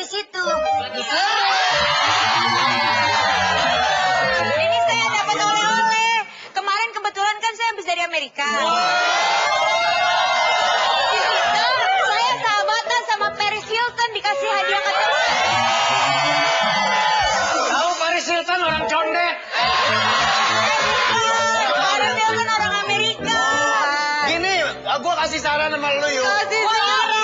di situ. Ini saya dapat oleh-oleh. Kemarin kebetulan kan saya habis dari Amerika. Di situ saya sahabatan sama Paris Hilton, dikasih hadiah ke teman. Tahu Paris Hilton orang condet. Paris Hilton orang Amerika. Gini, gue kasih saran sama lu yuk. Kasih saran.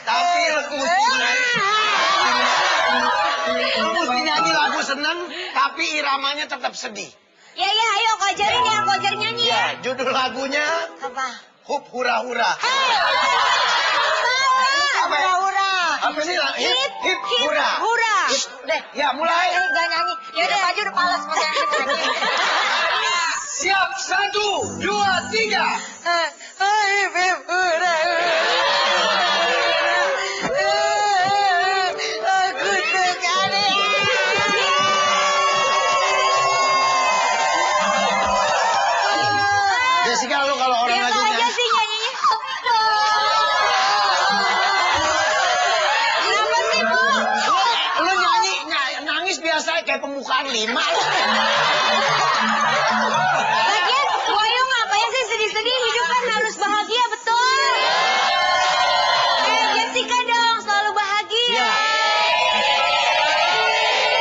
Tapi lu mesti nyanyi lagu seneng, tapi iramanya tetap sedih. Ya, ayo aku ajarin ya, aku ajarin nyanyi ya. Judul lagunya Apa? Hup Hura Hura. Hura-hura. Apa sih? Hip Hura. Hura. Deh, ya mulai. Gak nyanyi. Ya udah baju udah palas pakai nyanyi. Siap, 1, 2, 3. Hip hura. Aku sekali. Jessica, lu kalau orang Biasa lagi aja nyanyi. sih nyanyinya. Kenapa sih, Bu? Lu nyanyi, nangis biasa kayak pembukaan 5. Lagian, Boyo ngapain sih sedih-sedih? Hidup kan harus bahagia, betul? Kayak Jessica dong, selalu bahagia.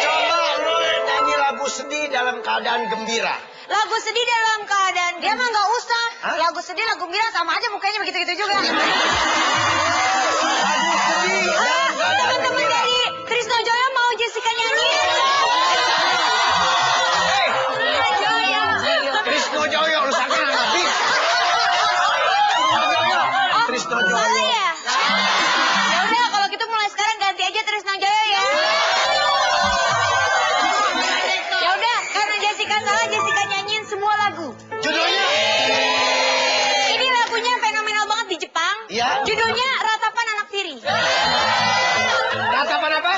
Coba lu nyanyi lagu sedih dalam keadaan gembira. Lagu sedih dalam keadaan dia mah nggak usah. Hah? Lagu sedih, lagu gembira sama aja mukanya begitu-gitu juga. Lagu sedih dalam keadaan Teman-teman gembira. dari Trisno Joyo mau Jessica nyanyi. Trisno Joyo, lu sakit nggak habis. Trisno Joyo. Salah ya? Ya udah kalau gitu mulai sekarang ganti aja Trisno Joyo ya. Ya udah karena Jessica salah, Jessica nyanyiin semua lagu. Judulnya? Ini lagunya fenomenal banget di Jepang. Iya. Judulnya Ratapan Anak Tiri. Ratapan apa?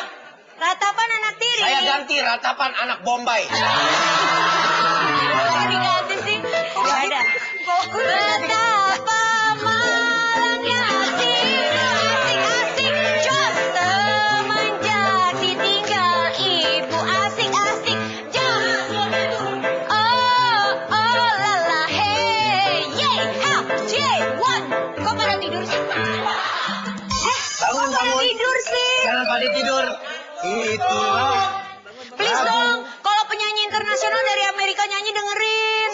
Ratapan Anak Tiri. Saya ganti Ratapan Anak Bombay. Kok diganti sih? Nggak ada. Betapa malangnya asik-asik jos semenjak ditinggal ibu asik-asik jos. Oh lala hey yay ha jay one. Kok pada tidur sih? Bangun, Kok pada bangun. tidur sih? Jangan pada tidur. Itulah. Please dong, kalau penyanyi internasional dari Amerika nyanyi dengerin.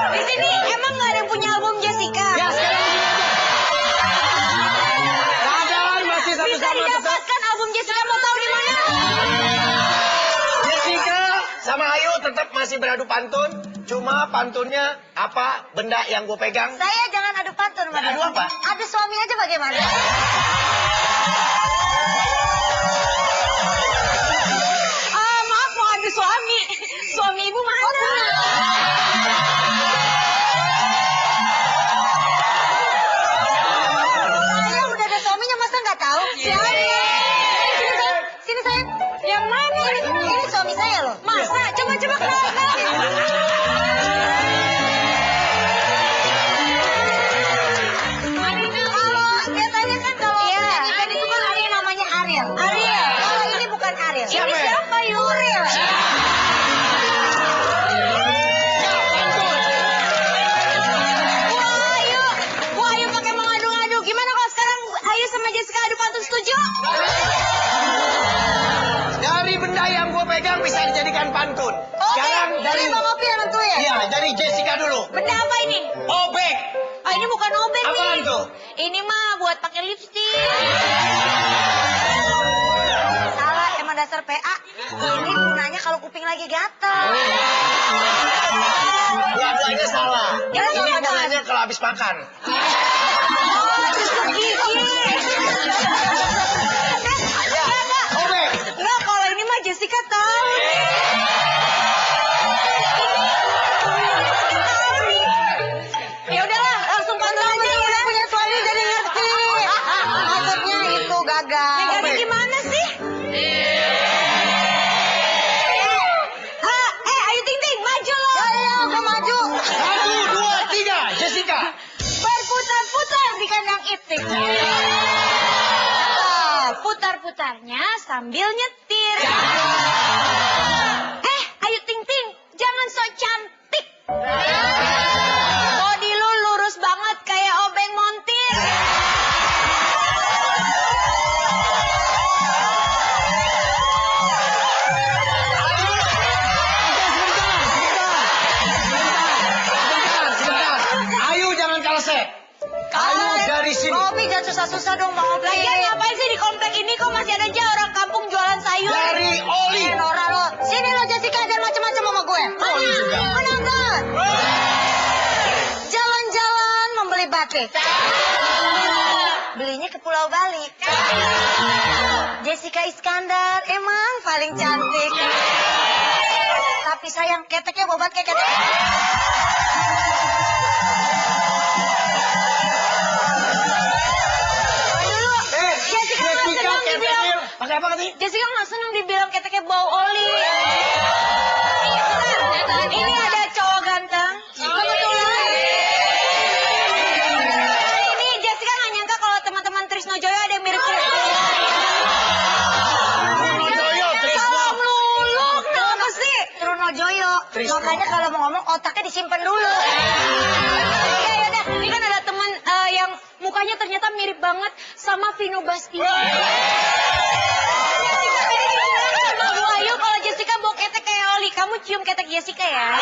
Di sini emang nggak ada yang punya album Jessica? Ya, sekarang begini aja. Keadaan masih Bisa sama-sama tetap. didapatkan album Jessica, mau tahu di mana? Jessica sama Ayu tetap masih beradu pantun. Cuma pantunnya apa benda yang gue pegang. Saya jangan adu pantun, Mbak. Adu apa? Adu suami aja bagaimana? Maaf mau adu suami. Suami ibu mana? Saya udah ada suaminya, masa nggak tahu? Siapa? Sini sayang. Yang mana? Ini suami saya loh. Masa? Coba kenalan. Kalau biasanya kan kalau penyanyi itu kan ada yang namanya Ariel. Kalau ini bukan Ariel. Siapa Ini ya? siapa? Yuril. Wah, Ayu pakai mengadu-ngadu. Gimana kalau sekarang Ayu sama Jessica adu pantun, setuju? Dari benda yang gue pegang bisa dijadikan pantun. Sekarang dari... Bang Opi yang nentuin. Iya, dari Jessica dulu. Benda apa ini? Obek. Oh, ini bukan obeng nih. Apaan tuh? Ini mah buat pakai lipstik. Salah, emang dasar PA. Ini gunanya kalau kuping lagi gatel. Dua-duanya salah. Ya, Ini salah, gunanya kalau habis makan. Oh, tusuk gigi. Obek. Enggak, kalau ini mah Jessica tahu. Ya udahlah, langsung pantun aja ya. Udah punya suami jadi ngerti. Maksudnya itu gagal. Gagal gimana sih? Ayo Ting Ting, maju loh. Ya, udah maju. 1, 2, pacarnya sambil nyetir. Ayu Ting Ting, jangan sok cantik. Body lu lurus banget kayak obeng montir. Ayu jangan kalsek. Ayu dari sini. Opi jangan susah-susah dong mau Opi. Lagian ngapain sih di komplek ini kok masih ada aja orang kampung jualan sayur? Dari Oli. Nora lo. Sini lo Jessica jangan macam-macam sama gue. Oli juga. Mana enggak? Jalan-jalan membeli batik. Belinya ke Pulau Bali. Jessica Iskandar emang paling cantik. Tapi sayang keteknya bobat kayak ketek. Pakai apa katanya? Jessica nggak seneng dibilang keteknya bau oli. Ini ada cowok ganteng. Kebetulan. Ini Jessica nggak nyangka kalau teman-teman Trisno Joyo ada yang mirip-mirip. Salam lulu, kenapa sih? Truno Joyo. Makanya kalau mau ngomong otaknya disimpan dulu. Ya udah, ini kan ada teman yang mukanya ternyata mirip banget sama Vino Bastian. Kalau Jessica bawa ketek kayak Oli, kamu cium ketek Jessica ya.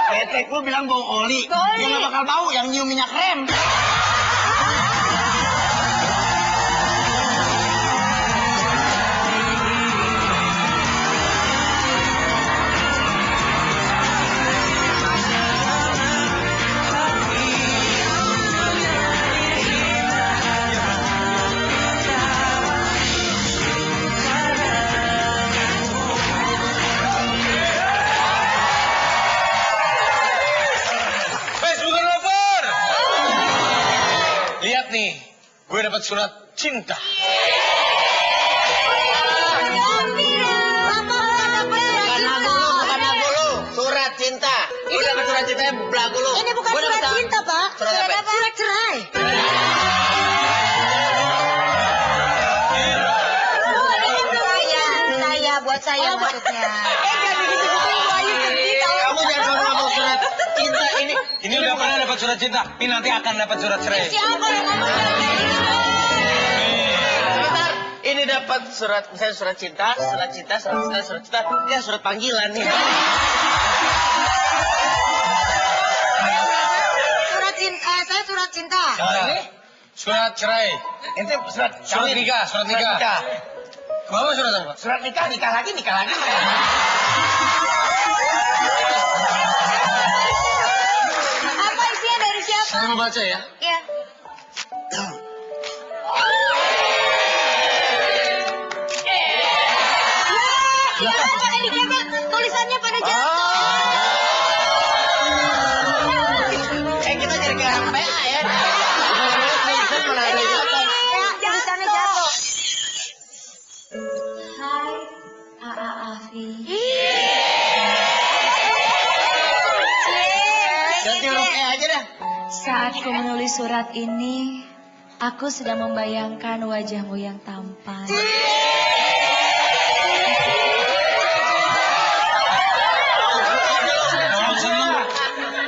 Ketek lu bilang bau oli. Dia nggak bakal bau yang nyium minyak rem. Lihat nih, gue dapat surat cinta. Bukan lagu lu, surat cinta. Ini dapat surat cintanya belagu lu. Ini bukan surat cinta, Pak. Surat apa? Surat cerai. Buat saya maksudnya. Kamu jangan ngomong surat cinta ini. Ini udah pernah dapat surat cinta, ini nanti akan dapat surat cerai. Siapa yang ngomong surat kayak gini? Sebentar, ini dapat surat, misalnya surat cinta, ya surat panggilan nih. Surat cinta, saya surat cinta. Ini surat cerai. Itu surat Surat nikah, surat nikah. Kemana surat apa? Surat nikah, nikah lagi. Apa isinya dari siapa? Saya mau baca ya. Iya. Tulisannya pada jatuh. Kita jadi kayak PA ya. Tulisannya jatuh. Hai, A.A. Afi. Ganti huruf E aja dah. Saat ku menulis surat ini, aku sedang membayangkan wajahmu yang tampan.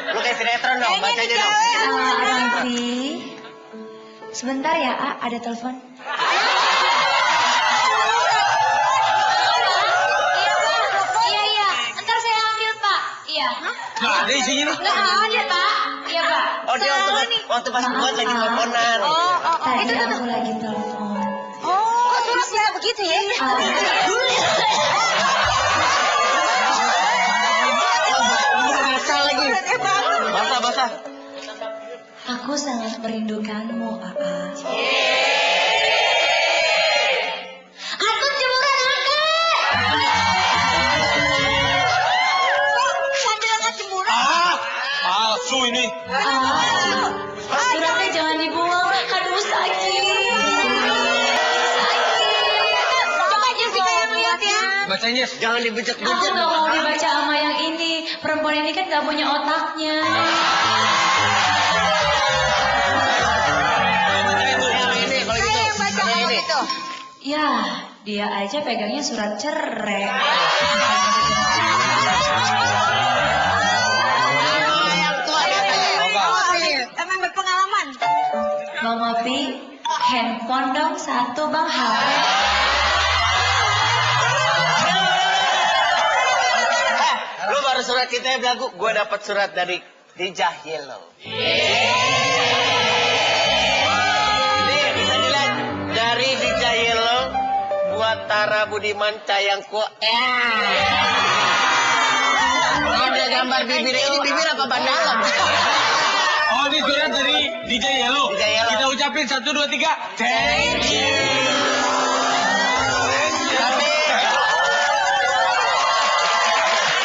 Lu kayak sinetron dong, baca aja dong. Afi, sebentar ya, A, ada telepon. Iya. Ntar saya ambil, Pak. Iya. Nggak ada isinya nih. Nggak ada, Pak. Iya, Pak. Oh dia waktu pas buat lagi teleponan. Tadi aku lagi telepon. Kok surat bisa begitu ya? Basah lagi. Basah. Aku sangat merindukanmu, A.A. Aku jemuran sambil angkat jemuran. Palsu ini. Suratnya jangan dibuang, aduh sakit. Coba Jessica yang lihat ya. Bacain, Yes. Jangan Aku dibejek-bejek. gak mau dibaca sama yang ini. Perempuan ini kan gak punya otaknya. itu? Ya, dia aja pegangnya surat cerai. Yang tua Emang berpengalaman. Mau ngopi? Handphone dong satu bang, HP. Lu baru surat kita ya belagu. Gue dapat surat dari Dijah Yellow. Ini bisa dilihat dari Dijah Yellow buat Tara Budiman Cayangku. Ada gambar bibir. Ini bibir apa bandalam? Oh, ini surat dari DJ Yellow. DJ Yellow. Kita ucapin 1, 2, 3. Thank you. Tapi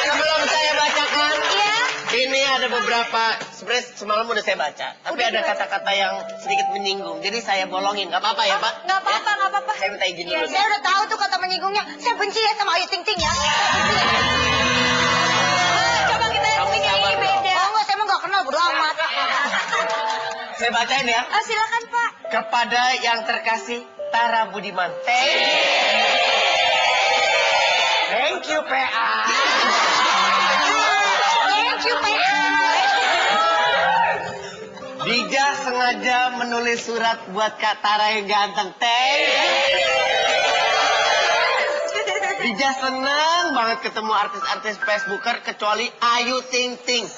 sebelum saya bacakan, ini ada beberapa, sebenarnya semalam udah saya baca. Tapi ada kata-kata yang sedikit menyinggung. Jadi saya bolongin, nggak apa-apa ya Pak? Nggak apa-apa, nggak apa-apa. Saya minta izin Ya, dulu. saya udah tahu tuh kata menyinggungnya. Saya benci ya sama Ayu Ting Ting ya. Coba kita yang Kamu ini sabar dong. beda. Oh enggak, saya emang nggak kenal, bodo amat. Saya bacain ya. Silakan Pak. Kepada yang terkasih Tara Budiman. Thank you PA. Thank you PA. Dija sengaja menulis surat buat Kak Tara yang ganteng. Dija senang banget ketemu artis-artis Facebooker kecuali Ayu Ting Ting.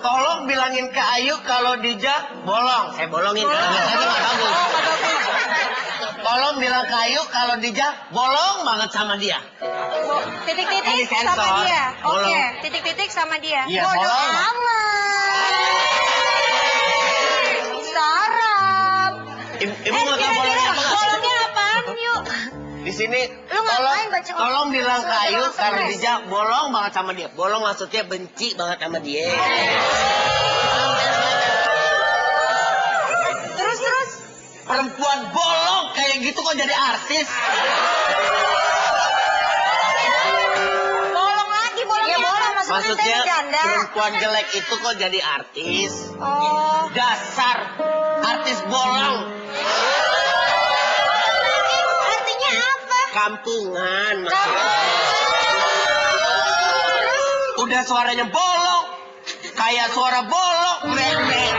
Tolong bilangin ke Ayu kalau Dija bolong. Saya bolongin. Biasanya nggak bagus. Tolong bilang ke Ayu kalau Dija bolong banget sama dia. Ini Titik-titik sensor. sama dia. Oke, Bolong. titik-titik sama dia. Iya, Bodo bolong. amat. Sarap. Ibu mau tahu bolongnya apa nggak? Bolongnya apaan yuk? Di sini Lu ngapain baca tolong bilang ke Ayu surat kalau SMS? Dija bolong banget sama dia. Bolong maksudnya benci banget sama dia. Terus. Perempuan bolong kayak gitu kok jadi artis? Bolong lagi, bolongnya bolong. Maksudnya saya bercanda. perempuan jelek itu kok jadi artis? Oh. Dasar artis bolong. Artinya apa? Kampungan maksudnya. Udah suaranya bolong. Kayak suara bolong. Mek-mek.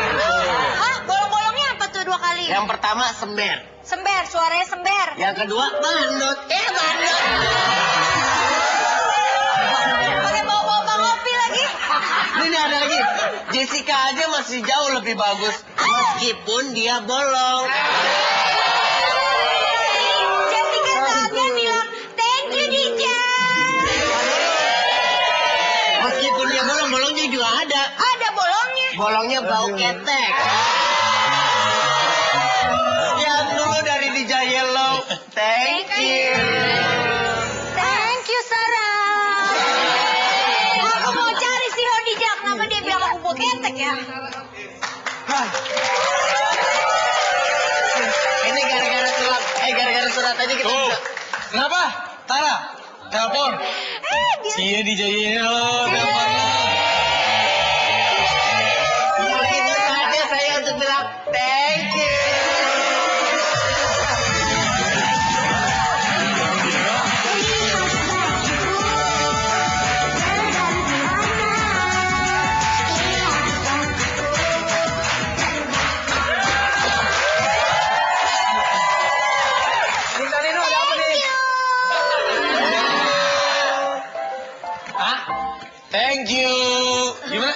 Hah? Bolong-bolongnya apa tuh dua kali? Yang pertama sember. Sember, suaranya sember. Yang kedua bandot. Bandot. Pakai bawa-bawa ngopi lagi. Ini ada lagi. Jessica aja masih jauh lebih bagus. Meskipun dia bolong. Jessica saatnya bilang, thank you Dija. Meskipun dia bolong, bolongnya juga ada. Ada bolongnya. Bolongnya bau ketek. Sekian dulu dari Dija Yellow. Thank you. Thank you Sarah. Aku mau cari si Dija. Kenapa dia bilang aku bau ketek ya? Ini gara-gara surat aja kita Tuh. bisa. Kenapa? Tara, telepon. Dia Iya DJ Yellow, teleponnya. Begitu saja saya untuk bilang thank you. Minta Nino, ada apa nih? Hah? Thank you. Gimana?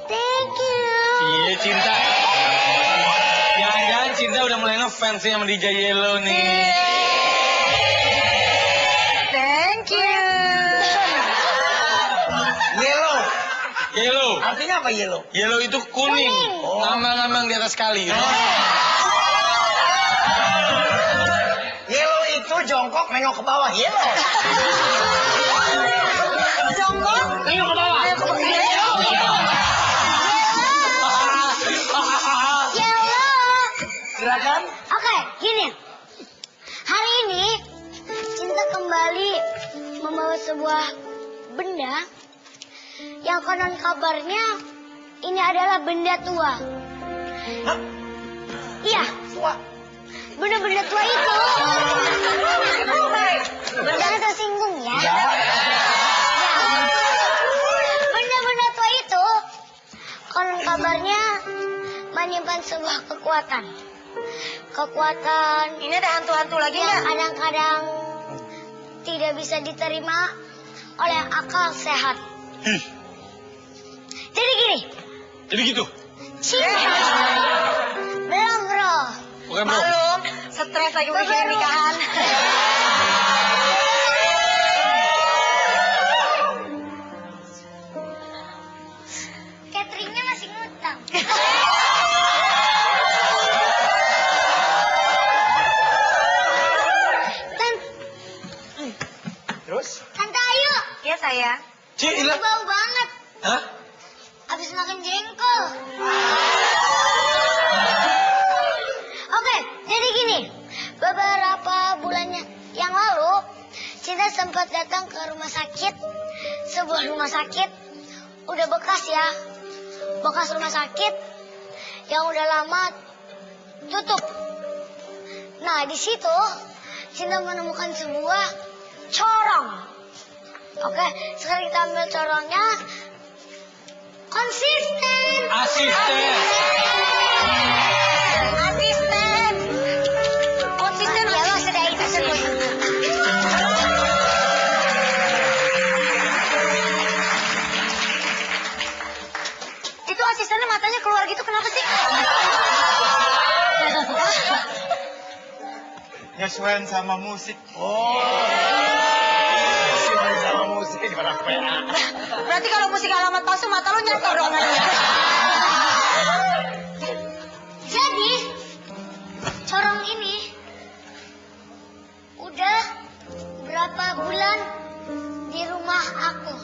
thank you. Iya cinta. Jangan-jangan cinta udah mulai ngefans nih sama DJ Yellow nih. Thank you. Yellow. Yellow. Artinya apa yellow? Yellow itu kuning. Oh. Ngambang-ngambang di atas kali. Yellow itu jongkok nengok ke bawah. Yellow. Jongkok. Nengok ke bawah. Yellow. Silakan. Oke, gini. Hari ini Cinta kembali membawa sebuah benda yang konon kabarnya ini adalah benda tua. Hah? Iya, Tua. benda-benda tua itu. Jangan tersinggung ya. Jangan. Benda-benda tua itu konon kabarnya menyimpan sebuah kekuatan. Kekuatan ini ada hantu-hantu lagi yang kadang-kadang tidak bisa diterima oleh akal sehat. Ih, Jadi gini, jadi gitu. cinta belum bro. Oke, bro. Belum, stres lagi mikirin nikahan. Cateringnya masih ngutang. Terus? Tante Ayu. Ya sayang. Ci, Itu hilang. bau banget. Hah? Habis makan jengkol. Oke, jadi gini. Beberapa bulan yang lalu, Cinta sempat datang ke rumah sakit. Sebuah rumah sakit. Udah bekas ya. Bekas rumah sakit yang udah lama tutup. Nah, di situ Cinta menemukan sebuah corong. Oke, sekarang kita ambil corongnya. Konsisten. Asisten. Asisten. Konsisten. Ya lo sudah itu semua. Itu asistennya matanya keluar gitu kenapa sih? Nyesuaiin sama musik. Oh. Nyesuaiin sama musik orang PA. Berarti kalau musik alamat palsu mata lo nyata dong. Jadi corong ini udah berapa bulan di rumah aku.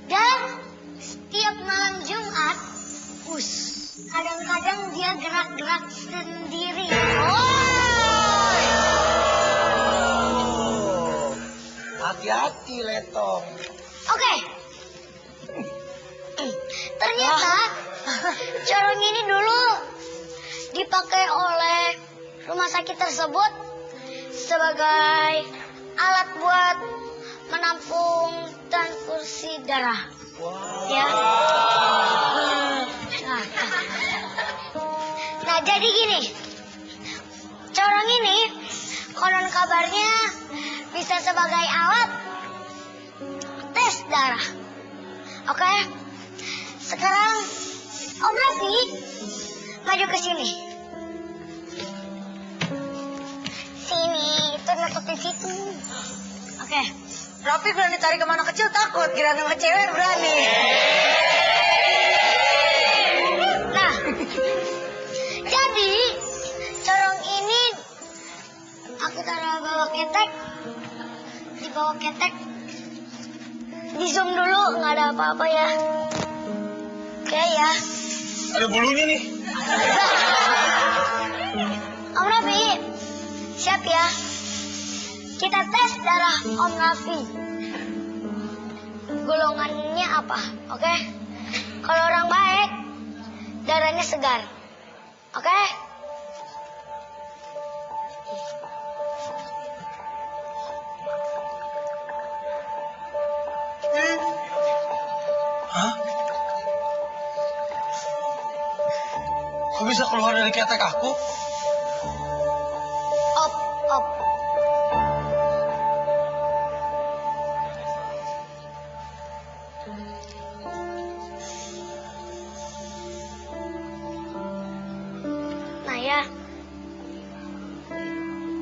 Dan setiap malam Jumat, kadang-kadang dia gerak-gerak sendiri. Hati-hati, Letong. Oke. Ternyata corong ini dulu dipakai oleh rumah sakit tersebut sebagai alat buat menampung transfusi darah. Ya. Nah, jadi gini. Corong ini konon kabarnya bisa sebagai alat tes darah. Oke. Sekarang Om Raffi maju ke sini. Sini, itu nutup di situ. Oke. Raffi berani tarik kemana kecil takut, kira sama cewek berani. Nah, jadi corong ini aku taruh bawah ketek. Di bawah ketek. Di zoom dulu, nggak ada apa-apa ya. Oke ya. Ada bulunya nih. Om Raffi, siap ya. Kita tes darah Om Raffi. Golongannya apa, oke? Kalau orang baik, darahnya segar. Oke? Hah? Kok bisa keluar dari ketek aku? Op, op. Nah ya.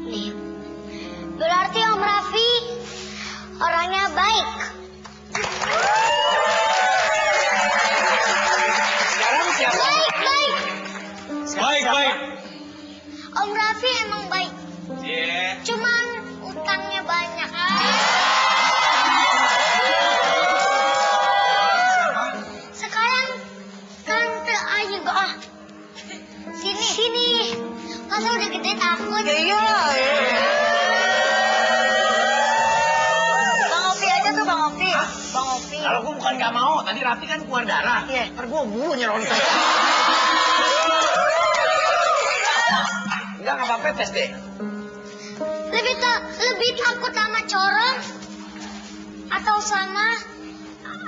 Nih. Berarti Om Raffi orangnya baik. Sekarang siapa? Baik, baik. Baik, baik. Om Raffi emang baik. Yeah. Cuman utangnya banyak. Sekarang Tante Ayu sini. Sini. Masa udah gede takut? Ya iyalah. Bang Opi aja tuh Bang Opi. Bang Opi. Kalau gue bukan gak mau, tadi Raffi kan keluar darah. Iya. Ntar gue nyerocos. Enggak apa-apa, tes deh. Lebih takut sama corong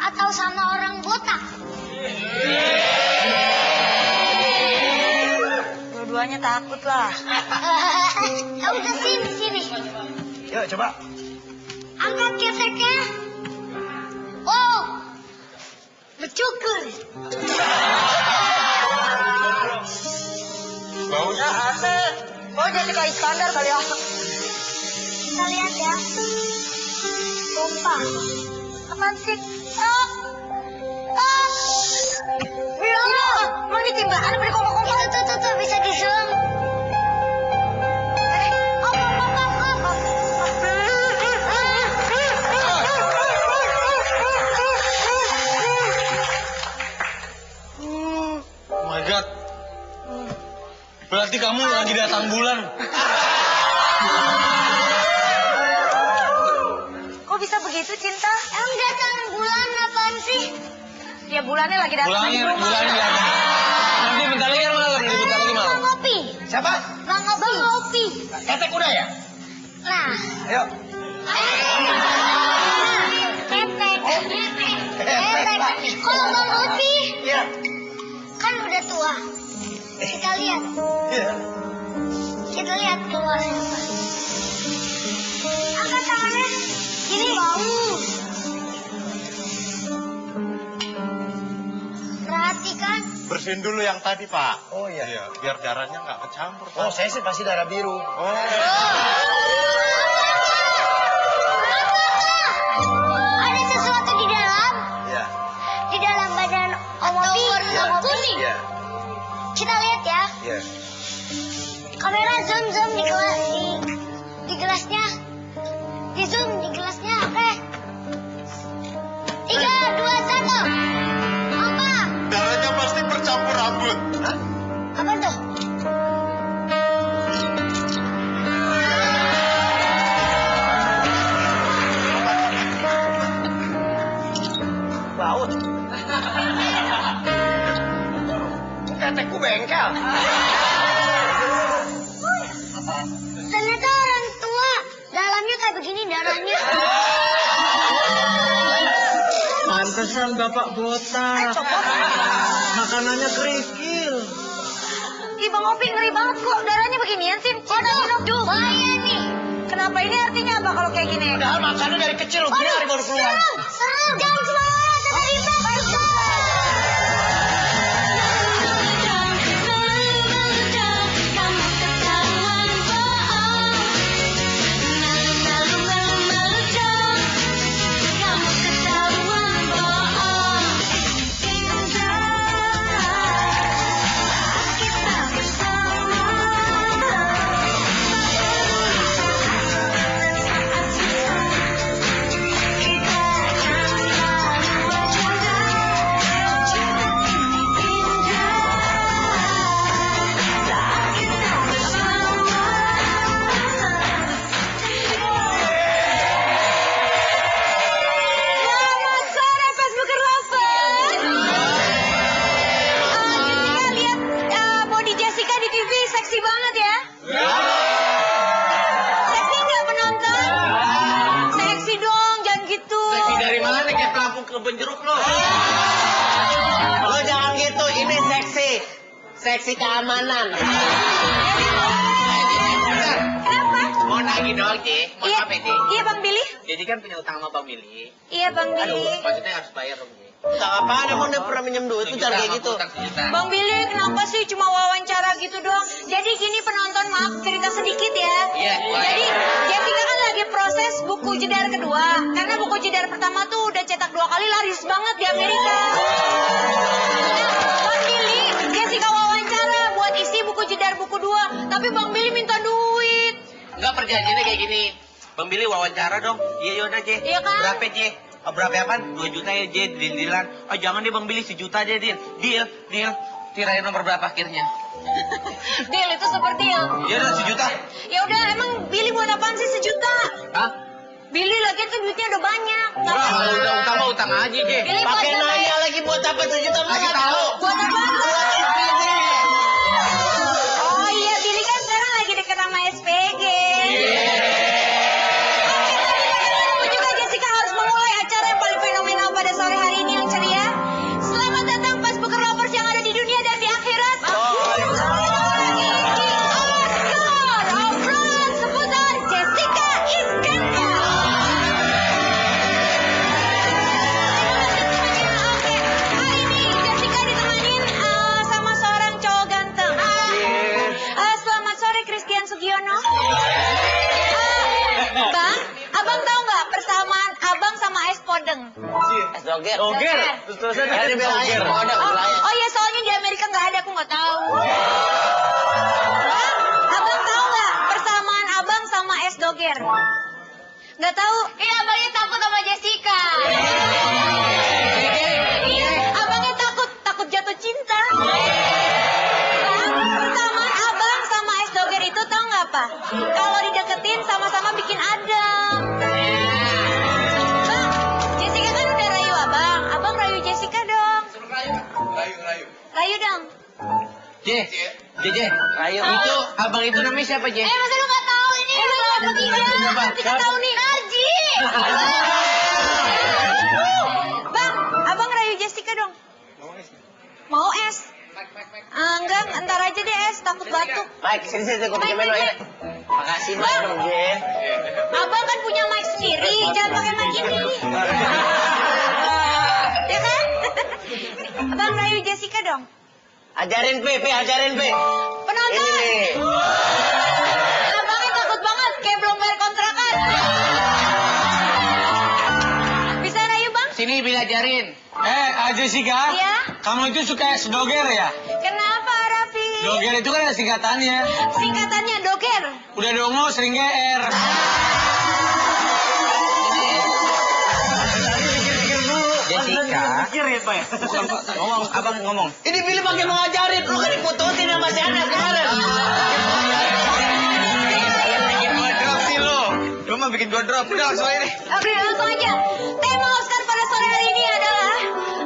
atau sama orang botak? Dua-duanya takut lah. Udah sini. Yuk, coba. Angkat keteknya. Oh, bercukur. Bau. Oh, jadi kayak Iskandar kali ya. Kita lihat ya. Sumpah. Apaan sih? Bilang mau ditimba, ada beri kongkong-kongkong. Itu tuh bisa di zoom. Oh my God. Berarti kamu lagi datang bulan. Kok bisa begitu, Cinta? Emang datang bulan apaan sih? Ya bulannya lagi datang di rumah. Bulannya datang. Nanti bentar lagi kan malam, bentar lagi malam. Bang Opi. Siapa? Bang Opi. Ketek udah ya? Nah. Ayo. Ketek. Kalau Bang Opi Iya. kan udah tua. Kita lihat. Iya. Kita lihat keluar. Angkat tangannya. Gini bau. Perhatikan. Bersihin dulu yang tadi, Pak. Oh iya. Iya, biar darahnya nggak kecampur, Pak. Oh, saya sih pasti darah biru. Oh. Ada sesuatu di dalam. Iya. Di dalam badan Om Opi. Iya. Kuning. Iya. Kita lihat ya. Iya. Kamera zoom di gelasnya. Di zoom di gelasnya, oke? 3, 2, 1. Apa? Darahnya pasti bercampur rambut. Hah? Apa tuh? Baut. Ketekku bengkel. Ternyata orang tua. Dalamnya kayak begini darahnya. Pantesan Bapak botak. Makanannya kerikil. Ih, Bang Opi ngeri banget kok. Darahnya beginian sih. Waduh, bahaya nih. Kenapa ini artinya apa kalau kayak gini? Padahal makannya dari kecil, gini hari baru keluar. Seru, jangan semangat. Kita bisa. Selamat sore, Facebooker Lovers. Jessica lihat body Jessica di TV seksi banget ya. Seksi nggak penonton? Seksi dong, jangan gitu. Seksi dari mana kayak pelampung kebun jeruk lo? Lo jangan gitu, ini seksi. Seksi keamanan. Kenapa? Mau nagih dong, Ci. Mau Iya, apa, Ci? iya Bang Billy. Jadi kan punya utang sama Bang Billy. Iya Bang Aduh, Billy. maksudnya harus bayar dong, Ci. Tak apaan, emang dia pernah minjem duit, itu jangan kayak gitu. Utang sejuta. Bang Billy, kenapa sih cuma wawancara gitu doang? Jadi gini penonton, maaf cerita sedikit ya. Iya, boleh. Jadi Jessica kan lagi proses buku jedar kedua. Karena buku jedar pertama tuh udah cetak 2 kali, laris banget di Amerika. Nah, Bang Billy, Jessica wawancara buat isi buku jedar buku 2. Tapi Bang Billy minta duit. Enggak, perjanjiannya kayak gini. Bang Billy wawancara dong. Iya, yaudah, Ci. Iya kan? Berapa, Ci? Oh, berapa apaan? 2 juta ya, Ci. Deal-dealan. Oh, jangan deh Bang Billy, 1 juta aja, Deal. Deal. Kirain nomor berapa akhirnya? Deal itu seperti yang... Ya udah, 1 juta. Ya udah, emang Billy buat apaan sih 1 juta? Hah? Billy lagi tuh duitnya udah banyak. Enggak, kalau udah utang mah utang aja, Ci. Billy buat Pakai apa nanya ya? lagi buat apa 1 juta, Kasih nggak tahu. tahu. Buat apa? Buat istri. Doger. Doger. Terus Dia bilang aja modal. Oh iya, soalnya di Amerika nggak ada, aku nggak tahu. Bang, abang tahu nggak persamaan abang sama es doger? Nggak tahu? Iya, abangnya takut sama Jessica. Iya, abangnya takut jatuh cinta. Bang, persamaan abang sama es doger itu tahu nggak apa? Kalau dideketin sama-sama bikin adem. Bang, Jessica kan udah rayu abang. Abang rayu Jessica dong. Rayu dong. Je, Rayu. itu abang itu namanya siapa, Je? Masa lu nggak tahu ini? Kita tahu nih. Narji. Bang, abang rayu Jessica dong. Mau es? Enggak, ntar aja deh es, takut batuk. Mike, sini gue pinjemin lo ini. Makasih Mike Bang. dong, Je. Abang kan punya mic sendiri, jangan pakai mic ini. Ya kan? Abang rayu Jessica dong. Ajarin P, ajarin P. Penonton. Ini nih. Abangnya takut banget, kayak belum bayar kontrakan. Bisa rayu bang? Sini belajarin. Jessica. Iya? Kamu itu suka es doger ya? Kenapa Raffi? Doger itu kan ada singkatannya. Singkatannya doger. Udah dongo sering GR. Jessica. Bukan Pak. Ngomong, abang ngomong. Ini Billy pakai mau ngajarin. Lu kan diputusin sama si Anas kemarin. Bikin gua drop sih lo. Lu mah bikin gua drop. Udah langsung ini. Oke, langsung aja. Tema Oscar pada sore hari ini adalah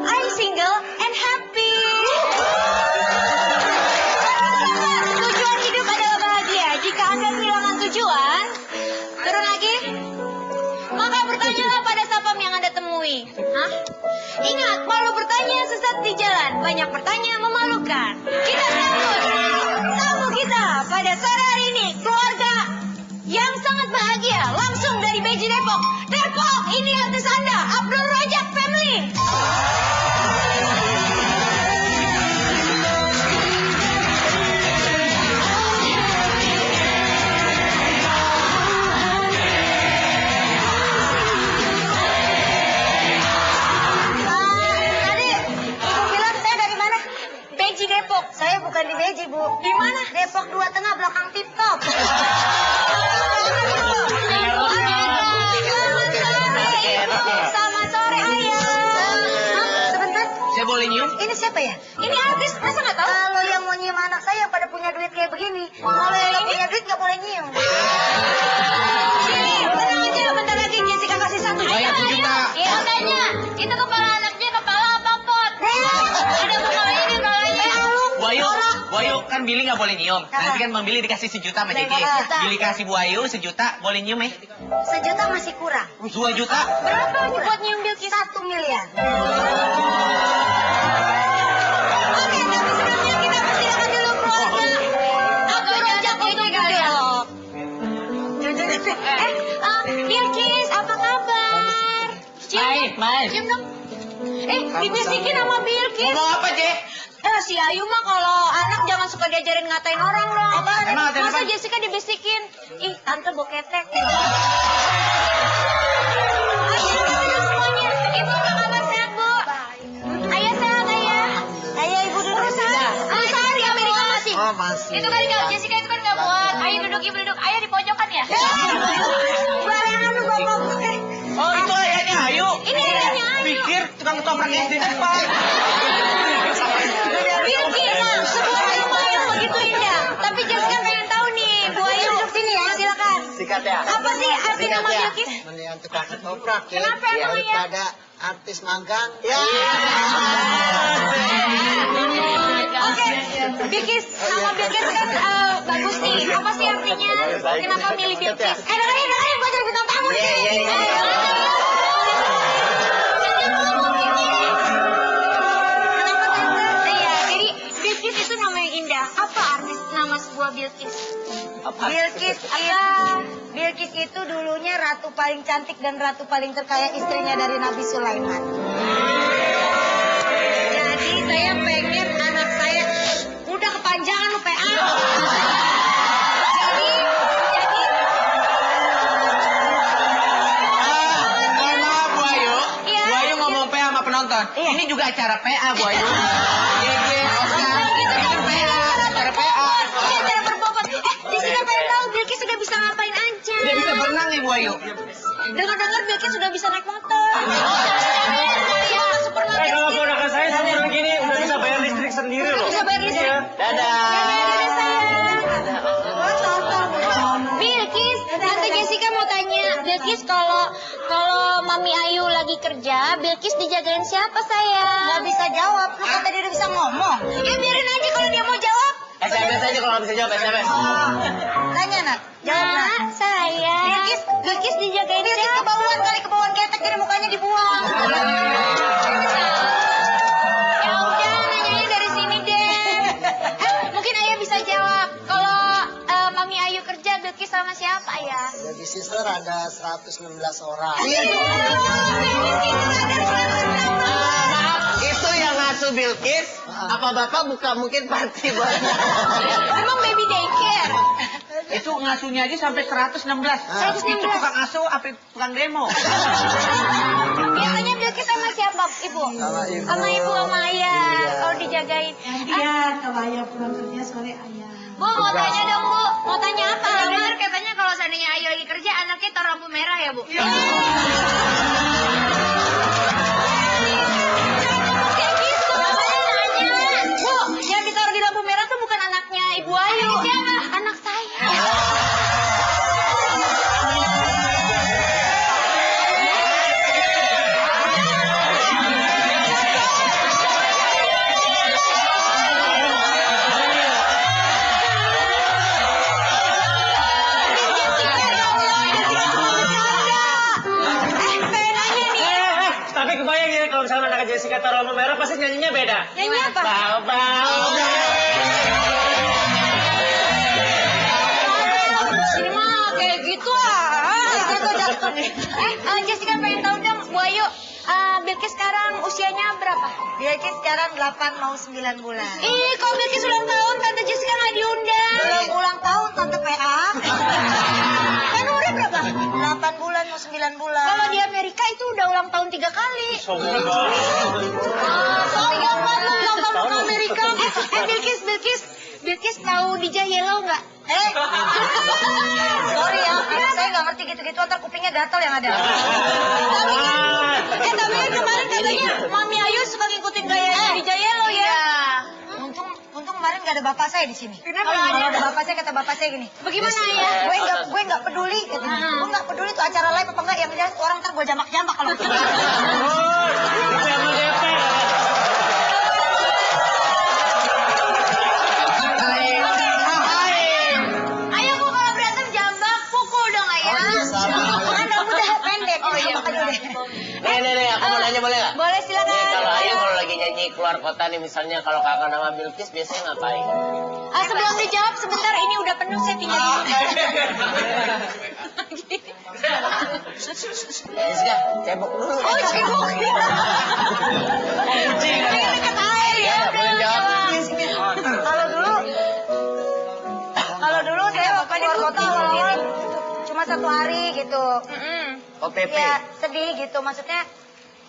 I'm single and happy. Tujuan hidup adalah bahagia. Jika Anda kehilangan tujuan, turun lagi. Maka bertanyalah pada sapam yang Anda temui. Hah? Ingat, malu bertanya sesat di jalan. Banyak bertanya memalukan. Kita sambut tamu kita pada sore hari ini. Keluarga yang sangat bahagia. Langsung dari Beji Depok. Depok, ini artis Anda, Abdul Rojak Family. Tadi Ibu bilang saya dari mana? Beji Depok. Saya bukan di Beji, Bu. Di mana? Depok 2 Tengah belakang Tip Top. Selamat sore, Ayah. Sebentar. Saya boleh nyium? Ini siapa ya? Ini artis, masa nggak tahu? Kalau yang mau nyium anak saya pada punya duit kayak begini. Kalau yang nggak punya duit nggak boleh nyium. Sini, tenang aja. Bentar lagi Jessica kasih 1 juta. Bayar 1 juta. Iya, makanya. Itu kepala anaknya kepala apa pot? Ada kepalanya di kepalanya. Buayu kan Billy nggak boleh nyium. Nanti kan Bang Billy dikasih 1 juta sama Jeki. Billy kasih Buayu 1 juta, boleh nyium ya? 1 juta masih kurang. 2 juta. Berapa buat nyium Bilkis? 1 miliar. Oke, tapi sebelumnya kita persilakan dulu keluarga. Aku Rojak untuk duduk. Bilkis, apa kabar? Baik. Cium dong. Dibisikin sama Bilkis. Ngomong apa, Je? Si Ayu mah kalau anak jangan suka diajarin ngatain orang dong. Emang ngatain Masa apa? Jessica dibisikin? Ih, tante boketek. Semuanya. Ibu apa kabar, sehat, Bu? Ayah sehat, Ayah. Ayah, Ibu duduk. Perusahaan di Amerika masih. Oh, masih. Itu kan kalau Jessica itu kan nggak muat. Ayo duduk, Ibu duduk. Ayah di pojokan ya? Barengan lu bapak. Oh, itu ayahnya Ayu. Ini ayahnya Ayu. Pikir tukang ketoprak SD depan. Bilkis, sebuah rumah yang begitu indah. Tapi Jessica pengen tahu nih, Bu Ayu. Duduk sini ya, silakan. Sikat ya. Apa sih arti nama Bilkis? Mendingan tukang ketoprak ya. Kenapa emang ya? Daripada artis magang. Ya. Oke, Bilkis, nama Bilkis kan bagus nih. Apa sih artinya? Kenapa milih Bilkis? Dengerin, gue jadi bintang tamu nih. Kenapa tante? Iya, jadi Bilkis itu nama yang indah. Apa arti nama sebuah Bilkis? Bilkis itu dulunya ratu paling cantik dan ratu paling terkaya, istrinya dari Nabi Sulaiman. Jadi saya pengen anak saya udah kepanjangan lu PA. Mohon maaf, Buayu. Iya. Buayu ngomong PA sama Ini juga acara PA, Bu Ayu. GG, Oscar. Ini kan PA, acara PA. Acara berbobot. Jessica pengen tahu Bilkis sudah bisa ngapain aja. Udah bisa berenang nih, Bu Ayu. Dengar-dengar Bilkis sudah bisa naik motor. Ya, supermarket. Kalau ponakan saya sama begini udah bisa bayar listrik sendiri loh. Bisa bayar listrik. Bilkis, Tante Jessica mau tanya, Bilkis kalau Mami Ayu lagi kerja, Bilkis dijagain siapa sayang? Gak bisa jawab, lu kata dia udah bisa ngomong. Ya biarin aja kalau dia mau jawab. SMS aja kalau nggak bisa jawab, SMS. Tanya nak, jawab nak. Sayang. Bilkis dijagain siapa? Bilkis kebauan ketek, jadi mukanya dibuang. Ya udah, nanyanya dari sini deh. Mungkin Ayah bisa jawab. Kalau Mami Ayu kerja, Bilkis sama siapa ya? Jadi sister ada 116 orang. Itu yang ngasuh Bilkis. Apa bapak buka mungkin party buat? Emang baby daycare? Itu ngasuhnya aja sampai 116. 116. Itu tukang asuh apa tukang demo? Biasanya Bilkis sama siapa, Ibu? Sama Ibu, sama Ayah. Kalau dijagain. Iya, kalau ayah pulang kerja sore ayah. Bu, mau tanya dong, Bu. Mau tanya apa? Dengar katanya kalau seandainya Ayu lagi kerja, anaknya taruh lampu merah ya, Bu? Kayak gitu. Saya nanya. Bu, yang ditaruh di lampu merah tuh bukan anaknya Ibu Ayu. Siapa? Anak saya. Tapi kebayang ya kalau misalnya anak Jessica taruh lampu merah pasti nyanyinya beda. Nyanyi apa? Bau-bau. Ini mah kayak gitu jatuh. Jessica pengen tahu dong, Bu Ayu, Bilkis sekarang usianya berapa? Bilkis sekarang 8 mau 9 bulan. Ih, kok Bilkis ulang tahun, Tante Jessica nggak diundang? Belum ulang tahun, Tante PA. Kan umurnya berapa? 8 bulan mau 9 bulan. Kalau di Amerika itu udah ulang tahun 3 kali. Sombong banget. Sombong banget ulang tahun ke Amerika. Bilkis tahu DJ Yellow nggak? Sorry ya, saya nggak ngerti gitu-gitu, ntar kupingnya gatal yang ada. Tapi kan kemarin katanya Mami Ayu suka ngikutin gaya DJ Yellow ya. Untung kemarin nggak ada bapak saya di sini. Kalau ada bapak saya, kata bapak saya gini. Bagaimana ya? Gue nggak peduli. Gue nggak peduli tuh acara live apa enggak, yang jelas orang ntar gue jamak-jamak kalau gitu. Ayo Bu, kalau berantem jambak, pukul dong Ayah. Anda udah pendek. Oh iya, aduh deh. Nih, aku mau nanya boleh nggak? Boleh, silakan. Nih, kalau Ayu kalau lagi nyanyi keluar kota nih, misalnya kalau kakak nama Bilkis biasanya ngapain? Sebelum dijawab sebentar, ini udah penuh, saya tinggal dulu. Jessica, cebok dulu. Oh, cebok. Kucing. Dekat air ya. Boleh jawab. Kalau dulu saya waktu keluar kota awal-awal cuma 1 hari gitu. OTP. Ya, sedih gitu. Maksudnya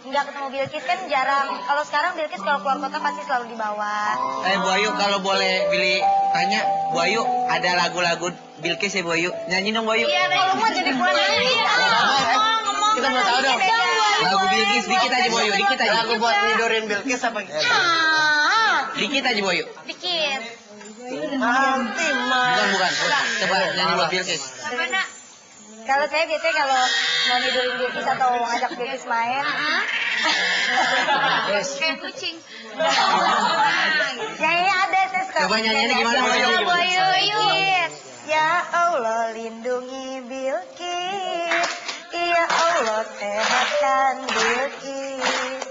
nggak ketemu Bilkis kan jarang. Kalau sekarang Bilkis kalau keluar kota pasti selalu dibawa. Bu Ayu, kalau boleh Billy tanya, Bu Ayu ada lagu-lagu Bilkis ya Bu Ayu? Nyanyi dong Bu Ayu. Iya, kalau mau jadi pulang nyanyi. Ngomong. Kita mau tahu dong. Lagu Bilkis dikit aja Bu Ayu, dikit aja. Lagu buat nidorin Bilkis apa gitu? Dikit aja Bu Ayu. Dikit. Bukan. Coba nyanyi buat Bilkis. Apa nak? Kalau saya biasanya kalau mau nidurin Bilkis atau ngajak Bilkis main. Kayak kucing. Ya ini ada, saya suka. Coba nyanyinya gimana Bu Ayu? Bu Ayu, yuk. Ya Allah lindungi Bilkis. Ya Allah sehatkan Bilkis.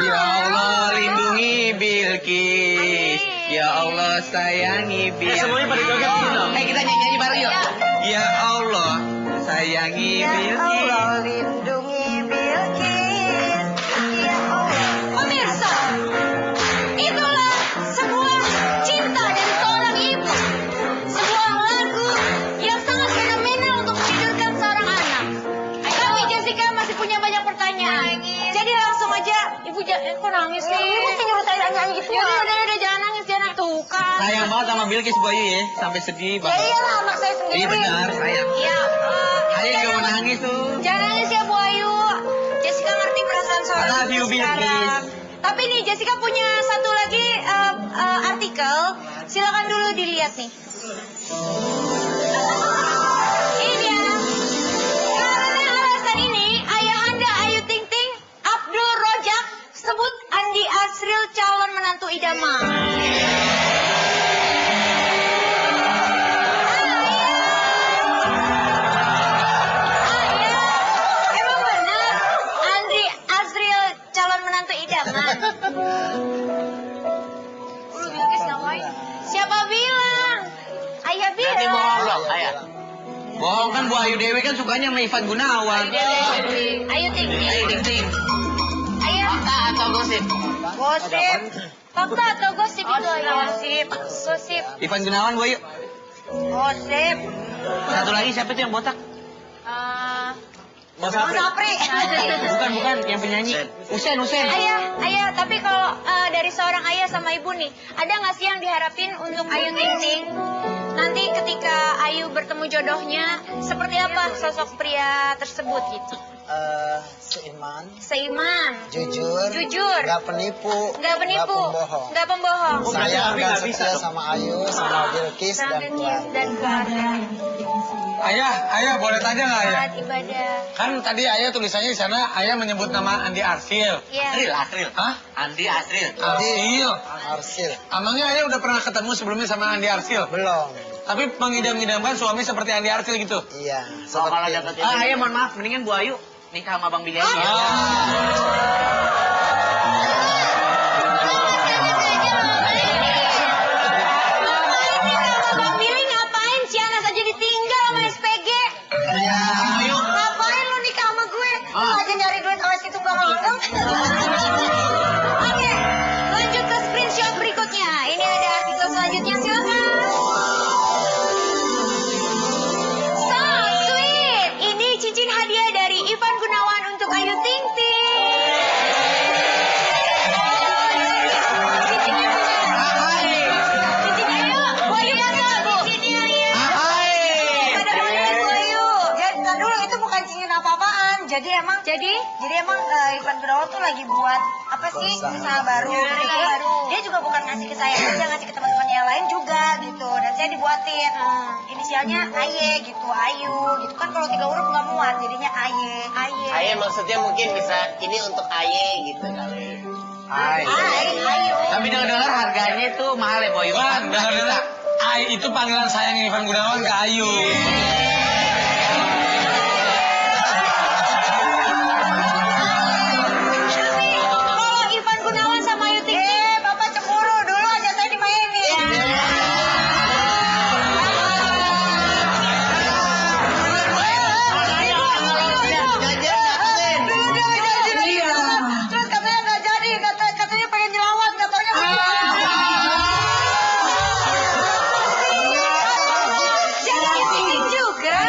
Ya Allah lindungi Bilkis. Ya Allah sayangi Bilkis. Semuanya pada joget dong. Kita nyanyi bareng yuk. Ya Allah sayangi Ya Bilkis. Allah lindungi Bilkis. Ya Allah. Pemirsa, itulah sebuah cinta dari seorang ibu. Sebuah lagu yang sangat fenomenal untuk menidurkan seorang anak. Kami Jessica masih punya banyak pertanyaan. Jadi langsung aja Sayang banget sama Bilkis Bu Ayu ya, sampai sedih Ya banget. iyalah anak saya sendiri. Iya benar, sayang. Iya. Ayu juga mau nangis tuh. Jangan nangis ya Bu Ayu. Jessica ngerti perasaan seorang I love you, ibu sekarang. Bilkis. Tapi nih Jessica punya satu lagi artikel. Silakan dulu dilihat nih. Ini dia. Karena alasan ini, ayahanda Ayu Ting Ting, Abdul Rojak, sebut Andi Asril calon menantu idaman. Emang benar Andi Asril calon menantu idaman? Lu Bilkis ngapain? Siapa bilang? Ayah bilang. Nanti bohong dong, ayah. Bohong kan Bu Ayu Dewi kan sukanya sama Ivan Gunawan. Ayu Ting Ting. Ayu Ting Ting. Ayah. Fakta atau gosip? Gosip. Fakta atau gosip itu ayah? Gosip. Gosip. Ivan Gunawan Bu Ayu. Gosip. Satu lagi siapa tuh yang botak? Bang Sapri. Bukan, yang penyanyi. Usen. Ayah, tapi kalau dari seorang ayah sama ibu nih, ada nggak sih yang diharapin untuk Ayu Ting Ting? Nanti ketika Ayu bertemu jodohnya, seperti apa sosok pria tersebut gitu? Seiman, Seiman, jujur, nggak penipu, pembohong. Sayang dan setia sama Ayu, sama Bilkis dan keluarga. Ayah boleh tanya nggak ayah? Saat ibadah. Kan tadi ayah tulisannya di sana ayah menyebut nama Andi Arsil. Iya. Asril. Hah? Andi Asril. Arsil. Emangnya ayah udah pernah ketemu sebelumnya sama Andi Arsil? Belum. Tapi mengidam-idamkan suami seperti Andi Arsil gitu? Iya. So, kalau dapetin Ayah mohon maaf, mendingan Bu Ayu nikah sama Bang Billy aja. Bang Billy ngapain? Cianas aja ditinggal sama SPG. Ngapain lu nikah sama gue? Lu aja nyari duit awas itu gak ngomong. Oke, lanjut ke screenshot berikutnya. Ini ada artikel selanjutnya, silakan. So sweet. Ini cincin hadiah dari Ivan Gunawan untuk Ayu Ting Ting. Cincinnya Bu Ayu mana, Bu? Cincinnya lihat. Pada mau lihat Bu Ayu. Ntar dulu, itu bukan cincin apa-apaan. Jadi emang Ivan Gunawan tuh lagi buat apa sih, usaha baru. Dia juga bukan ngasih ke saya aja, ngasih ke teman-teman yang lain juga gitu. Dan saya dibuatin inisialnya Aye gitu, Ayu gitu kan, kalau 3 huruf nggak muat, jadinya Aye. Ayah maksudnya mungkin bisa ini untuk Aye gitu kali. Ayu. Tapi dengar harganya itu mahal ya Bu Ayu. Bang, dengar. Itu panggilan sayang Ivan Gunawan ke Ayu. Kalau Ivan Gunawan sama Ayu Ting Ting, Bapak cemburu dulu aja saya dimainin. Terus katanya nggak jadi, katanya pengen nyelawat, katanya. Jadi Ting juga.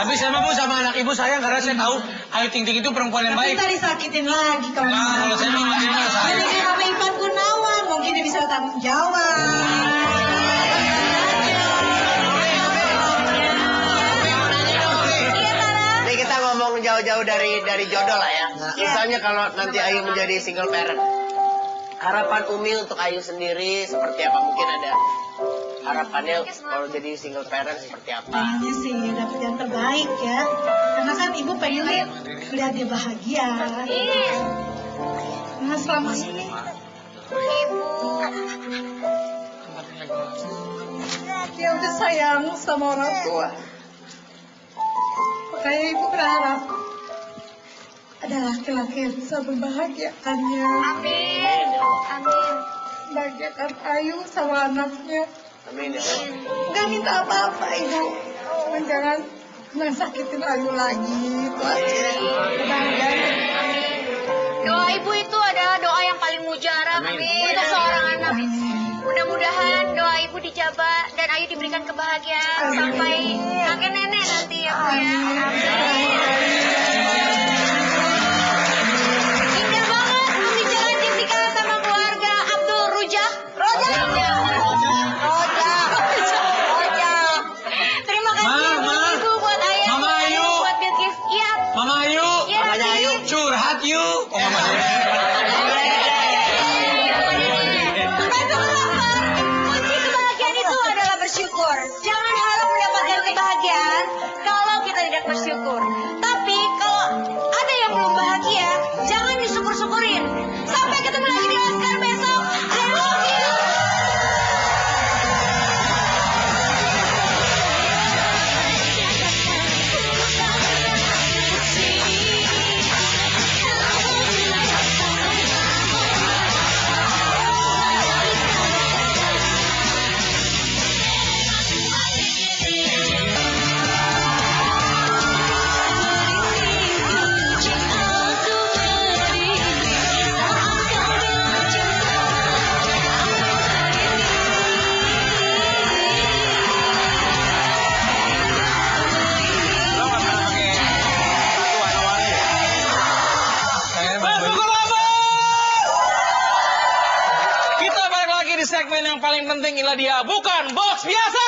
Tapi sama Bu, sama anak ibu sayang karena saya tahu Ayu Ting Ting itu perempuan yang baik. Kita disakitin lagi kalau Nah, kalau saya mau terima saya. Jadi sama Ivan Gunawan, mungkin dia bisa tanggung jawab. Ini kita ngomong jauh-jauh dari jodoh lah ya. Misalnya kalau nanti Ayu menjadi single parent, harapan Umi untuk Ayu sendiri seperti apa? Mungkin ada harapannya kalau jadi single parent seperti apa? Pengennya sih dapat yang terbaik ya. Karena kan ibu pengen lihat dia bahagia. Nah selama ini dia udah sayang sama orang tua. Makanya ibu berharap ada laki-laki yang bisa membahagiakannya. Amin. Bahagiakan Ayu sama anaknya. Amin ya. Gak minta apa-apa ibu. Jangan sakitin Ayu lagi. Itu aja. Kebahagiaan. Doa ibu itu adalah doa yang paling mujarab untuk seorang anak. Mudah-mudahan doa ibu dijabah dan Ayu diberikan kebahagiaan sampai kakek nenek nanti ya Bu ya. Indah banget pembicaraan Jessica sama keluarga Abdul Rojak. bersyukur. Jangan harap mendapatkan kebahagiaan kalau kita tidak bersyukur. Tapi kalau ada yang belum bahagia, jangan disyukur-syukurin. Sampai ketemu lagi di Oscar besok. I love you. Segmen yang paling penting inilah dia, bukan box biasa.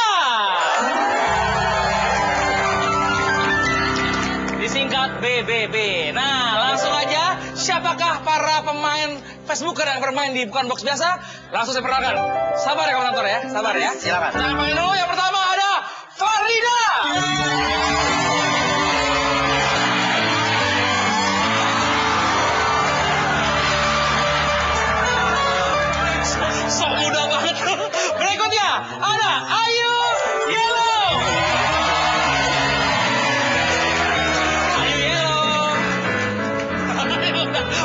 Disingkat BBB. Nah, langsung aja, siapakah para pemain Facebooker yang bermain di bukan box biasa? Langsung saya perkenalkan. Sabar ya komentator ya, sabar ya. Silakan. Nah, panggil dulu yang pertama ada Farida. So mudah banget. Berikutnya ada Ayu Yellow. Ayu Yellow.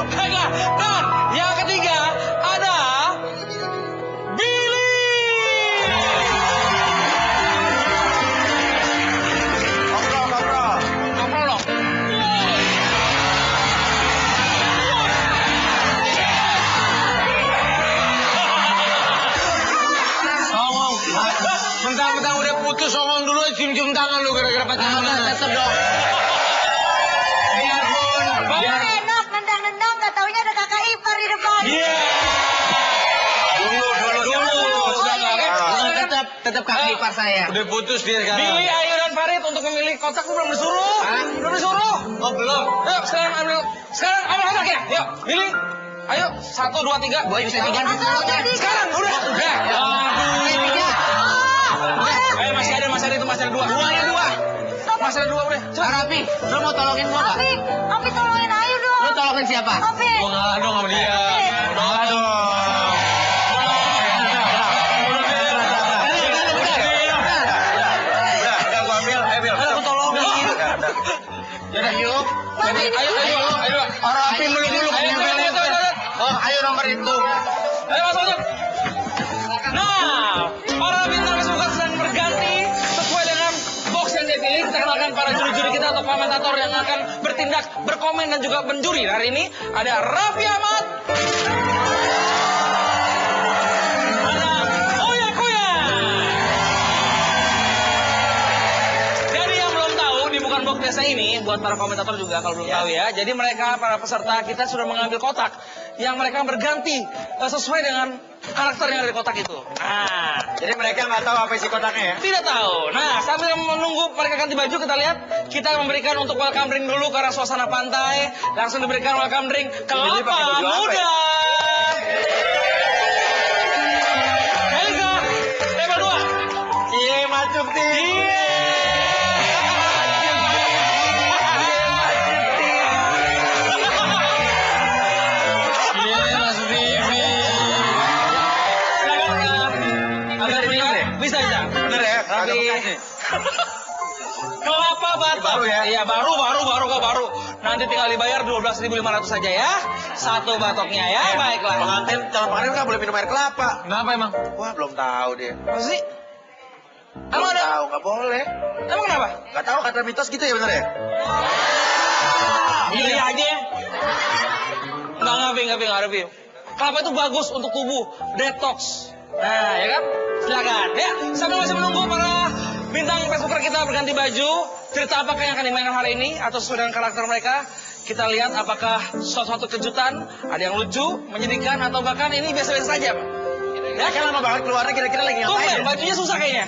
Baiklah. Dan yang ketiga ada Billy. Ngobrol dong. Mentang-mentang udah putus ngomong dulu, cium-cium tangan lu gara-gara pacaran. Tetep dong. Biarpun. Enak, nendang-nendang, gak taunya ada kakak ipar di depan. Iya. Dulu. Tetap kakak ipar saya. Udah putus dia sekarang. Billy, Ayu, dan Farid untuk memilih kotak lu belum disuruh. Belum disuruh. Oh, belum. Yuk, sekarang ambil kotaknya. Yuk, Billy. Ayo, 1, 2, 3. Gua bisa 3. Sekarang, udah. Ayo, masih ada 2. Masih ada 2 udah. Coba. Rapi, lu mau tolongin gua nggak? Opi tolongin Ayu dong. Lu tolongin siapa? Opi. Gua ngalah dong sama dia. Ngalah dong. Udah gua ambil, ayo Bil. Aku tolongin. Yaudah, yuk. Ayo. Rapi lu dulu. Oh, ayo nomor itu. Ayo masuk. Nah, para bintang Facebooker sedang berganti sesuai dengan box yang dipilih. Kita kenalkan para juri-juri kita atau komentator yang akan bertindak, berkomen dan juga menjuri. Hari ini ada Raffi Ahmad, ada Oya Kuya. Jadi yang belum tahu di bukan box biasa ini, buat para komentator juga kalau belum tahu ya. Jadi mereka para peserta kita sudah mengambil kotak yang mereka berganti sesuai dengan karakter yang ada di kotak itu. Nah, Jadi mereka nggak tahu apa isi kotaknya ya? tidak tahu. Nah, sambil menunggu mereka ganti baju, kita lihat, kita memberikan untuk welcome drink dulu karena suasana pantai. Langsung diberikan welcome drink kelapa muda. Elisa, table 2. Iya, macam tinggi. Bisa. Bener ya? Tapi kelapa Batak. Baru ya? Iya, baru kok baru. Nanti tinggal dibayar 12.500 saja ya. Satu batoknya ya. Baiklah. Calon pengantin nggak boleh minum air kelapa. Kenapa emang? Wah, belum tahu dia. Apa sih? Belum Emang ada? tahu, nggak boleh. Emang kenapa? Nggak tahu kata mitos gitu ya bener ya? Pilih aja. Enggak, Review. Kelapa itu bagus untuk tubuh, detox. Nah, ya kan? Silakan. Ya, sambil masih menunggu para bintang Facebooker kita berganti baju, cerita apakah yang akan dimainkan hari ini atau sesuai dengan karakter mereka, kita lihat apakah suatu kejutan, ada yang lucu, menyedihkan atau bahkan ini biasa-biasa saja. Ya, Kan lama banget keluarnya kira-kira lagi ngapain Tumben, ya? bajunya susah kayaknya.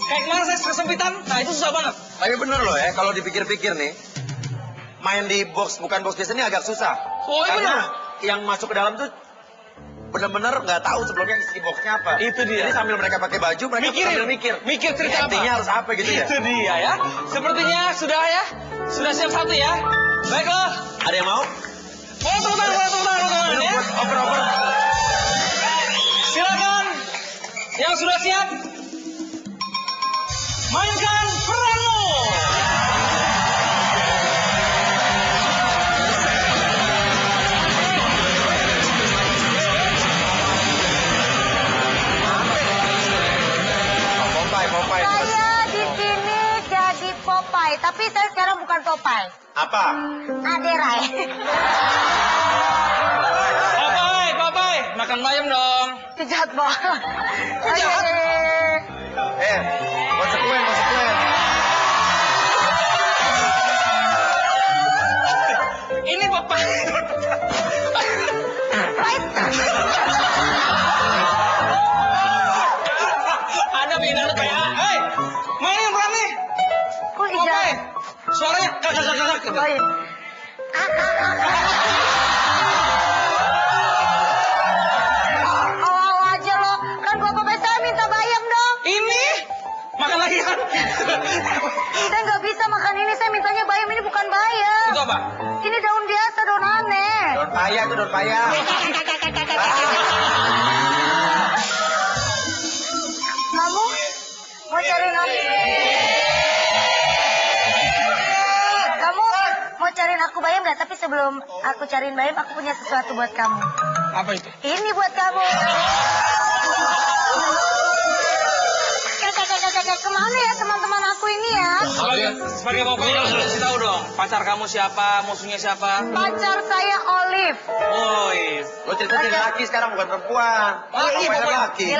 Kayak kemarin saya kesempitan, nah itu susah banget. Tapi bener loh ya, kalau dipikir-pikir nih, main di box bukan box biasa ini agak susah. Oh, iya Karena yang masuk ke dalam tuh bener-bener nggak tahu sebelumnya isi boxnya apa. Itu dia. Jadi sambil mereka pakai baju, mereka sambil mikir cerita apa. Intinya harus apa gitu ya. Itu dia ya. Sepertinya sudah ya. Sudah siap satu ya. Baiklah. Ada yang mau? Boleh tepuk tangan ya. Oper. Silakan. Yang sudah siap. Mainkan peranmu. Popeye. Saya di sini jadi Popeye, tapi saya sekarang bukan Popeye. Apa? Aderai. Popeye, makan bayam dong. Jahat banget. Jahat? Konsekuen. Ini Popeye. Ada bintang kayak, main yang berani. Kok Popeye. Suaranya kakak gitu. Baik. Awal aja lo, kan gua Popeye saya minta bayam dong. Ini makan lagi kan? Saya nggak bisa makan ini, saya mintanya bayam, ini bukan bayam. Itu apa? Ini daun biasa, daun aneh. Daun paya itu daun paya. Kamu mau cariin aku? Kamu mau cariin aku bayam nggak? Tapi sebelum aku cariin bayam, aku punya sesuatu buat kamu. Apa itu? Ini buat kamu. Kemana ya teman-teman aku ini ya? Sebagai Popeye kamu harus tahu dong. Pacar kamu siapa? Musuhnya siapa? Pacar saya Olive. Woi. Lo cerita jadi laki sekarang bukan perempuan. Laki. Dia laki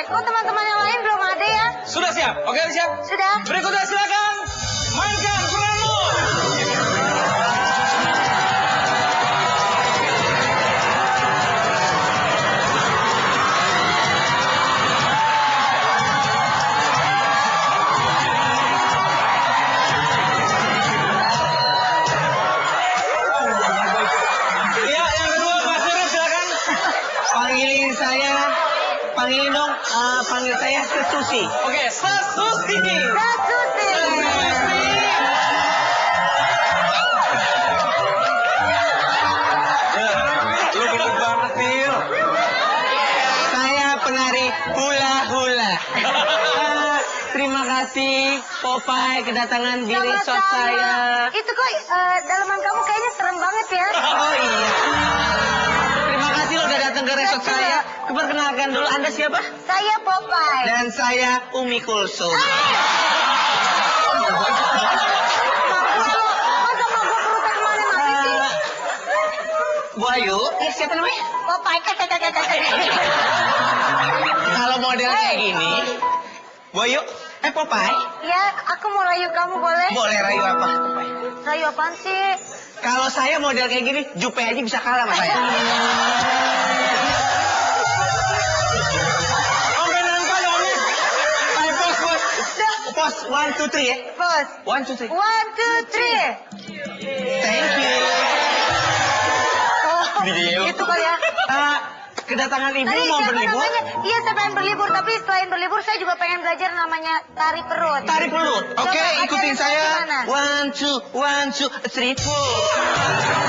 Oh teman-teman yang lain belum ada ya? Sudah siap? Oke siap? Sudah. Berikutnya silakan mainkan peranmu. Ya, yang kedua Mas Firman silakan. Panggilin dong, panggil saya Sesusi. Oke, Sesusi. Lu gendut banget, Til. Saya penari hula-hula. Terima kasih Popeye kedatangan di resort saya. Itu kok dalaman kamu kayaknya serem banget ya. Oh iya. Terima kasih lo udah datang ke resort saya. Perkenalkan dulu, Anda siapa? Saya Popeye. Dan saya Umi Kulsum. Bu Ayu, siapa namanya? Popeye. Kalau model kayak gini, Bu Ayu, Popeye? Ya, aku mau rayu kamu boleh? Boleh rayu apa? Rayu apaan sih? Kalau saya model kayak gini, Jupe aja bisa kalah sama saya. Sampai nangka dong. Ayo pos. Pos, 1, 2, 3 ya? Bos. 1, 2, 3. 1, 2, 3. Thank you. Oh, itu kali ya. Kedatangan ibu Tadi mau siapa berlibur? namanya? Iya, saya pengen berlibur, tapi selain berlibur saya juga pengen belajar namanya tari perut. Tarik perut. Oke, Coba ikutin ajarin saya. gimana? 1, 2, 3, 4.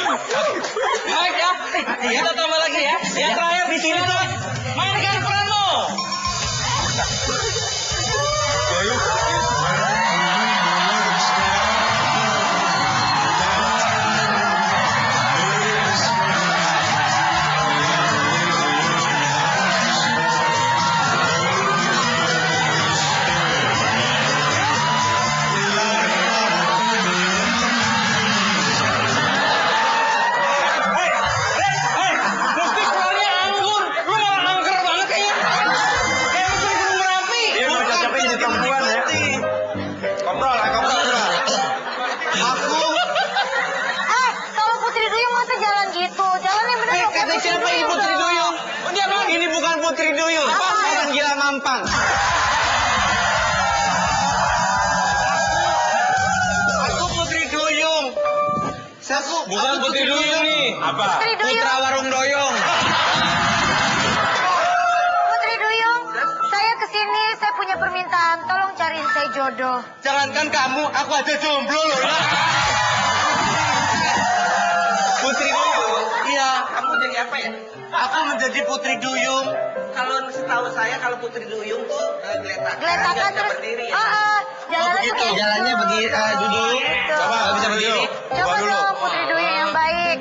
Baik ya. Kita tambah lagi ya. Yang terakhir di sini tuh. Mainkan peranmu. siapa ini Putri Duyung? Oh, dia bilang ini bukan Putri Duyung. Orang gila mampang. Aku Putri Duyung. Bukan Putri Duyung nih. Apa? Putri Duyung. Putra Warung Doyong. Putri Duyung, saya kesini, saya punya permintaan. Tolong cariin saya jodoh. Jangankan kamu, aku aja jomblo loh. Putri Duyung? Iya, kamu jadi apa ya? Aku menjadi Putri Duyung. Kalau setahu saya kalau Putri Duyung tuh geletakan. Geletakan nggak bisa terus. berdiri ya. Jalannya begitu, tuh kayak jalannya gitu. duduk. Gitu. Coba nggak bisa berdiri. Coba dong Putri Duyung yang baik.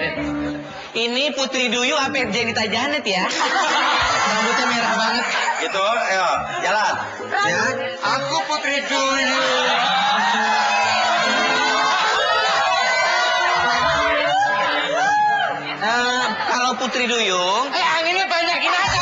Ini Putri Duyung apa Jenita Janet ya? Rambutnya merah banget. Gitu, ayo, jalan. Ya. Aku Putri Duyung. Kalau Putri Duyung, anginnya banyakin aja.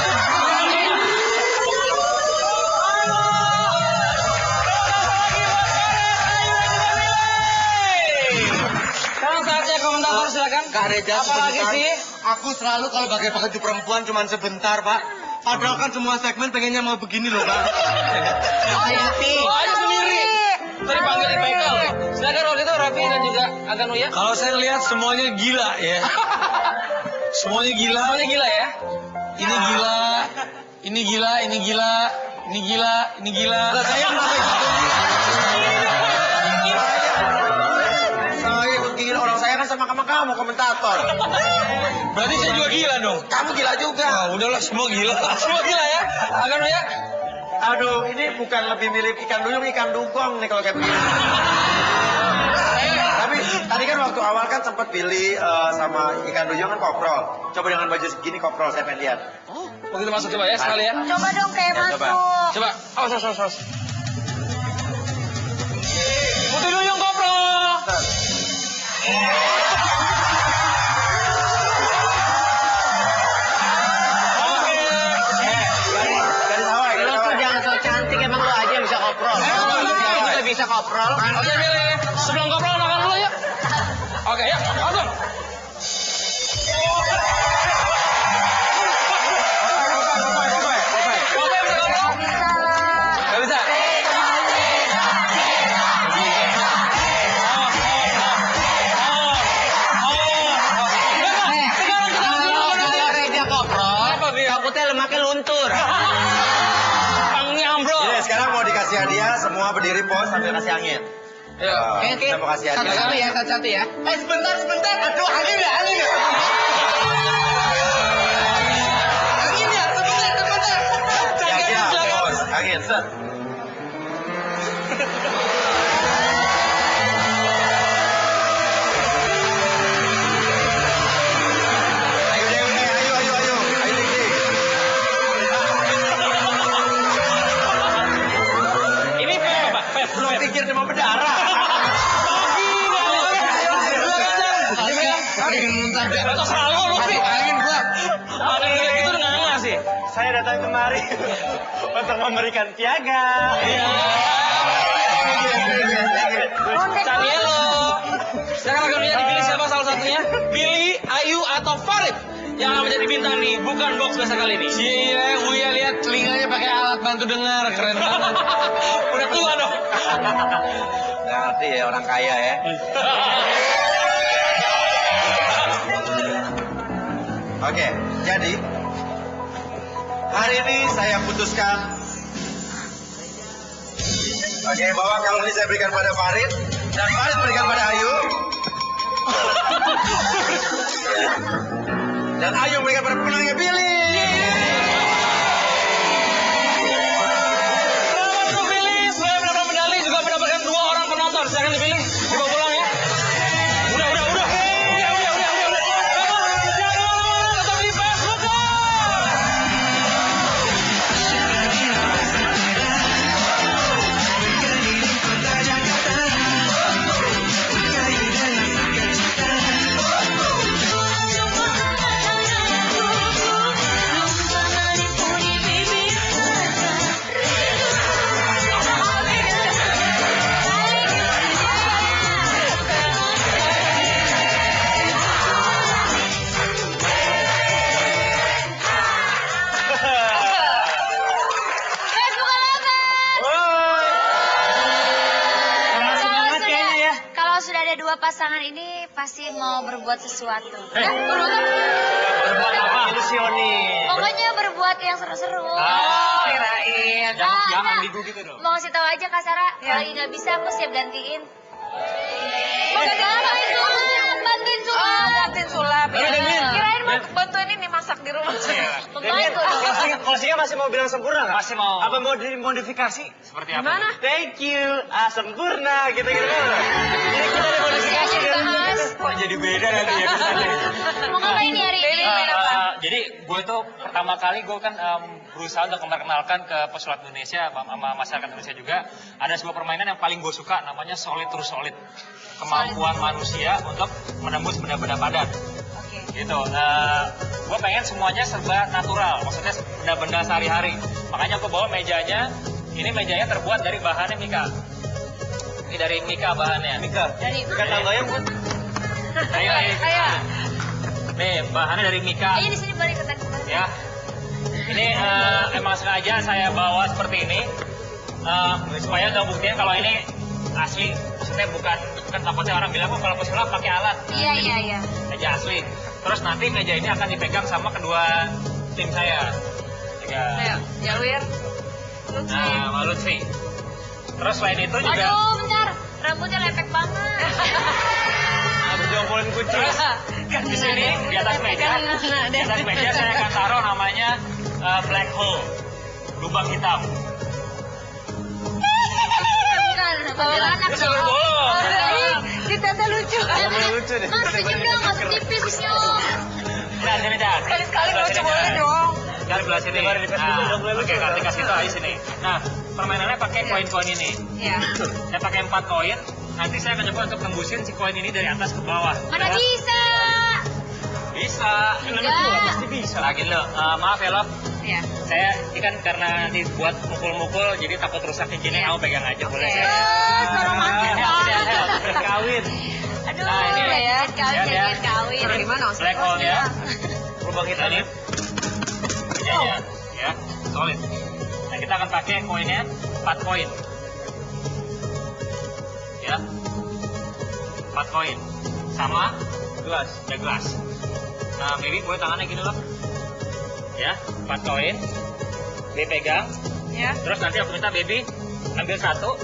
Sekarang saatnya komentator silakan. Kak Reza, Apa lagi sebentar. sih? Aku selalu kalau pakai baju perempuan cuma sebentar, Pak. Padahal kan semua segmen pengennya mau begini loh, Pak. Hati. Oh, aja sendiri. Tadi panggil di bengkel. Silakan waktu itu Raffi dan juga Aganuya. Kalau saya lihat semuanya gila ya. Semuanya gila. Semuanya gila ya. Ini gila. Ini gila, ini gila. Ini gila, ini gila. Lah saya kenapa ikut Saya ikut gila, orang saya kan sama kamu komentator. Berarti saya juga gila dong. Kamu gila juga. Wah, udahlah semua gila. Semua gila ya. Aganuya. Aduh, ini bukan lebih mirip ikan duyung, ikan dugong nih kalau kayak begini. Tapi tadi kan waktu awal kan sempat pilih sama ikan duyung kan koprol. Coba dengan baju segini koprol, saya pengen lihat. Begitu masuk coba ya sekali ya. Coba dong kayak Ya, masuk. coba. Coba. Awas. Putri Duyung kopro. Dari sawah, Lo tuh jangan so cantik, emang lo aja yang bisa koprol. Lo juga bisa koprol. Oke, pilih. Sebelum kopro makan dulu yuk. Oke, yuk. Langsung. Kopro bisa kopro? Nggak bisa. Kalau Reza koprol, Apa, Bi? takutnya lemaknya luntur. Pangnya ambrol. Jadi sekarang mau dikasih hadiah, semua berdiri pos sambil kasih angin. Yuk. Oke, Saya mau kasih hadiah. satu-satu ya, satu-satu ya. Sebentar. Aduh, angin ya. Angin ya, sebentar. Ya, bos. Angin, set. Ayo deh, ayo. Ayo, dik. Ini Pep, Pak. Pep. Belum pikir dia mau berdarah. Atau selalu lu sih. Angin gua. Ada yang kayak gitu nggak sih. Saya datang kemari untuk memberikan piaga. Canielo. Sekarang Aganuya dipilih siapa salah satunya? Billy, Ayu, atau Farid yang akan menjadi bintang nih, bukan box biasa kali ini. Iya, Uya lihat telinganya pakai alat bantu dengar, keren banget. Udah tua dong. Nggak ngerti ya, orang kaya ya. Oke, jadi hari ini saya putuskan. Oke, bahwa kalau ini saya berikan pada Farid dan Farid berikan pada Ayu. Dan Ayu berikan pada pemenangnya Billy. Selamat untuk Billy, selain mendapat medali juga mendapatkan 2 orang penonton. Silakan dipilih, dibawa pulang ya. Udah. Jangan kemana-mana, tetap di Facebook. tangan ini pasti mau berbuat sesuatu. Berbuat apa? Ilusionis. Pokoknya berbuat yang seru-seru. Kirain. Jangan ambigu gitu dong. Mau kasih tahu aja Kak Sarah, kalau nggak bisa aku siap gantiin. Bantuin sulap. Kirain mau bantuin ini masak di rumah. Membantu. Closingnya masih mau bilang sempurna nggak? Masih mau. Apa mau dimodifikasi? Seperti apa? Gimana? Thank you, sempurna gitu-gitu. Jadi kita dimodifikasi kan? Kok jadi beda nanti ya? Mau ngapain nih hari ini? Jadi gue itu pertama kali gue kan berusaha untuk memperkenalkan ke pesulap Indonesia sama masyarakat Indonesia juga. Ada sebuah permainan yang paling gue suka namanya solid terus solid. Kemampuan manusia untuk menembus benda-benda padat. Gitu. Gue pengen semuanya serba natural, maksudnya benda-benda sehari-hari. Makanya gue bawa mejanya. Ini mejanya terbuat dari bahannya mika. Ini dari mika bahannya. Mika. Mika tanggoyang kan? Ayo. Nih bahannya dari mika. Ayo di sini balik ke tadi. Ya. Ini emang sengaja saya bawa seperti ini supaya untuk buktinya kalau ini asli. Maksudnya bukan takutnya orang bilang kalau pesulap pakai alat. Iya. Meja asli. Terus nanti meja ini akan dipegang sama kedua tim saya. Ayo, Jawir. Nah, Lutfi. Terus selain itu juga. Aduh, bentar. Rambutnya lepek banget. Habis diompolin kucing. Kan di sini di atas meja saya akan taruh namanya black hole, lubang hitam. Bukan anak Bisa berbolong. Kita lucu. Lucu deh. Mas, senyum dong, masuk tipis, senyum. Nah, sini dah. Sekali-sekali lucu boleh dong. Dari belah sini. Oke, nanti kasih tahu di sini. Nah, permainannya pakai koin-koin ini. Iya. Saya pakai 4 koin. Nanti saya akan coba untuk nembusin si koin ini dari atas ke bawah. Mana bisa? Bisa. Enggak. Pasti bisa. Lagi lo, maaf ya lo. Iya. Saya ini kan karena nanti buat mukul-mukul, jadi takut rusak cincinnya. Kamu pegang aja boleh saya. romantis banget. Kawin. Aduh, Nah, ini ya. Kawin, ya. kawin. Dari mana? Black hole ya. Lubang kita nih. Mejanya, ya, solid. Nah, kita akan pakai koinnya 4 koin. Ya. 4 koin. Sama gelas, ya gelas. Nah, baby boleh tangannya gini loh. Ya, 4 koin. Baby pegang. Ya. Terus nanti aku minta baby ambil 1,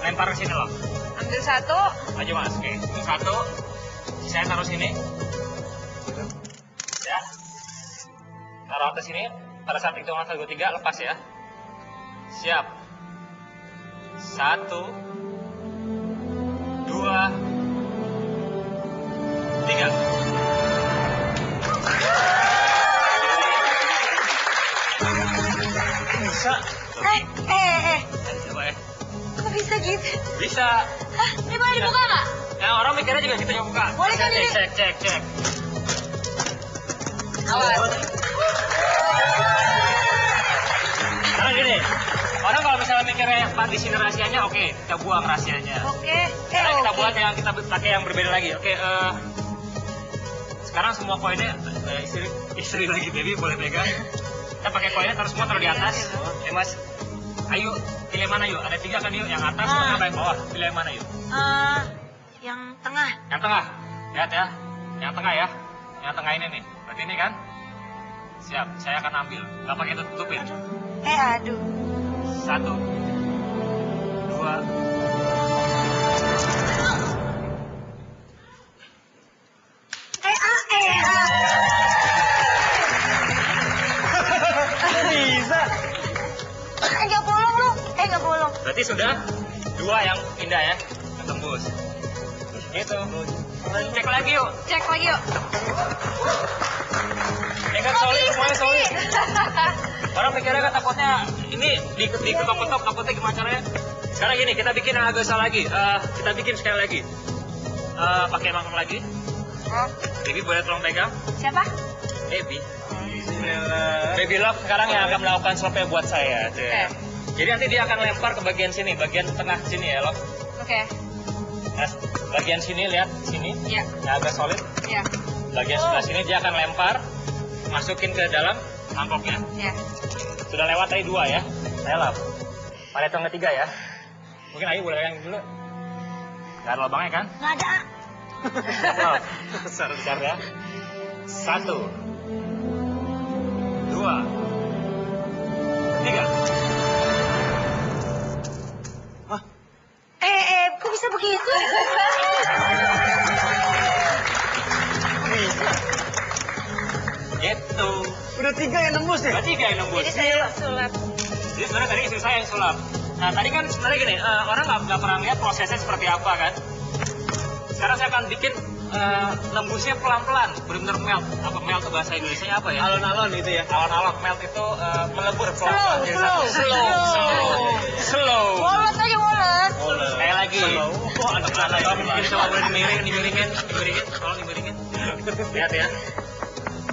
lempar ke sini loh. Ambil 1. Maju mas, oke. Ini 1, saya taruh sini. Ya. Taruh atas sini. Pada saat hitungan 1, 2, 3, lepas ya. Siap. 1, 2, 3. Bisa. Coba ya. Kok bisa gitu? Bisa. Hah, ini boleh dibuka nggak? Nah, orang mikirnya juga kita buka. Boleh kan ini? Cek. Awas. Karena gini, orang kalau misalnya mikirnya Pak di sini rahasianya, oke, kita buang rahasianya. Oke. Sekarang kita buat yang kita pakai yang berbeda lagi. Oke, sekarang semua koinnya istri lagi baby boleh pegang. Kita pakai koinnya terus semua taruh di atas. Mas, ayo pilih mana yuk? Ada 3 kan yuk, yang atas, tengah, baik bawah. Pilih yang mana yuk? Yang tengah. Yang tengah. Lihat ya, yang tengah ya. Yang tengah ini nih. Berarti ini kan? Siap, saya akan ambil. Gak pakai tutupin. Aduh. 1, 2. Bisa. Nggak bolong lu. Nggak bolong. Berarti sudah 2 yang pindah ya, yang tembus. Gitu. Cek lagi yuk. Cek lagi yuk. Ini kan solid, semuanya solid. Orang mikirnya kan takutnya ini diketok-ketok, takutnya gimana caranya? Sekarang gini, kita bikin yang agak salah lagi. Kita bikin sekali lagi. Pakai mangkok lagi. Baby boleh tolong pegang. Siapa? Baby. Baby Love sekarang yang akan melakukan swapnya buat saya. Jadi nanti dia akan lempar ke bagian sini, bagian tengah sini ya, Love. Oke. Nah, bagian sini lihat sini, Iya. yang agak solid. Iya. Bagian sebelah sini dia akan lempar, masukin ke dalam mangkoknya. Iya. Sudah lewat tadi 2 ya, saya Love. Pada hitung ketiga ya. Mungkin Ayu boleh yang dulu. Gak ada lubangnya kan? Nggak ada. Besar ya. 1, 2, 3. Kok bisa begitu? Gitu. Udah 3 yang nembus ya? Udah 3 yang nembus. Jadi saya sulap. Jadi sebenarnya tadi istri saya yang sulap. Nah tadi kan sebenarnya gini, orang nggak pernah lihat prosesnya seperti apa kan. Sekarang saya akan bikin nembusnya pelan-pelan, benar-benar melt. Apa melt itu bahasa Indonesia apa ya? Alon-alon itu ya. Alon-alon melt itu melebur pelan-pelan. Slow. Woles aja woles. Kayak lagi. Anak-anak kamu mungkin coba boleh dimiringin. Tolong dimiringin. Lihat ya.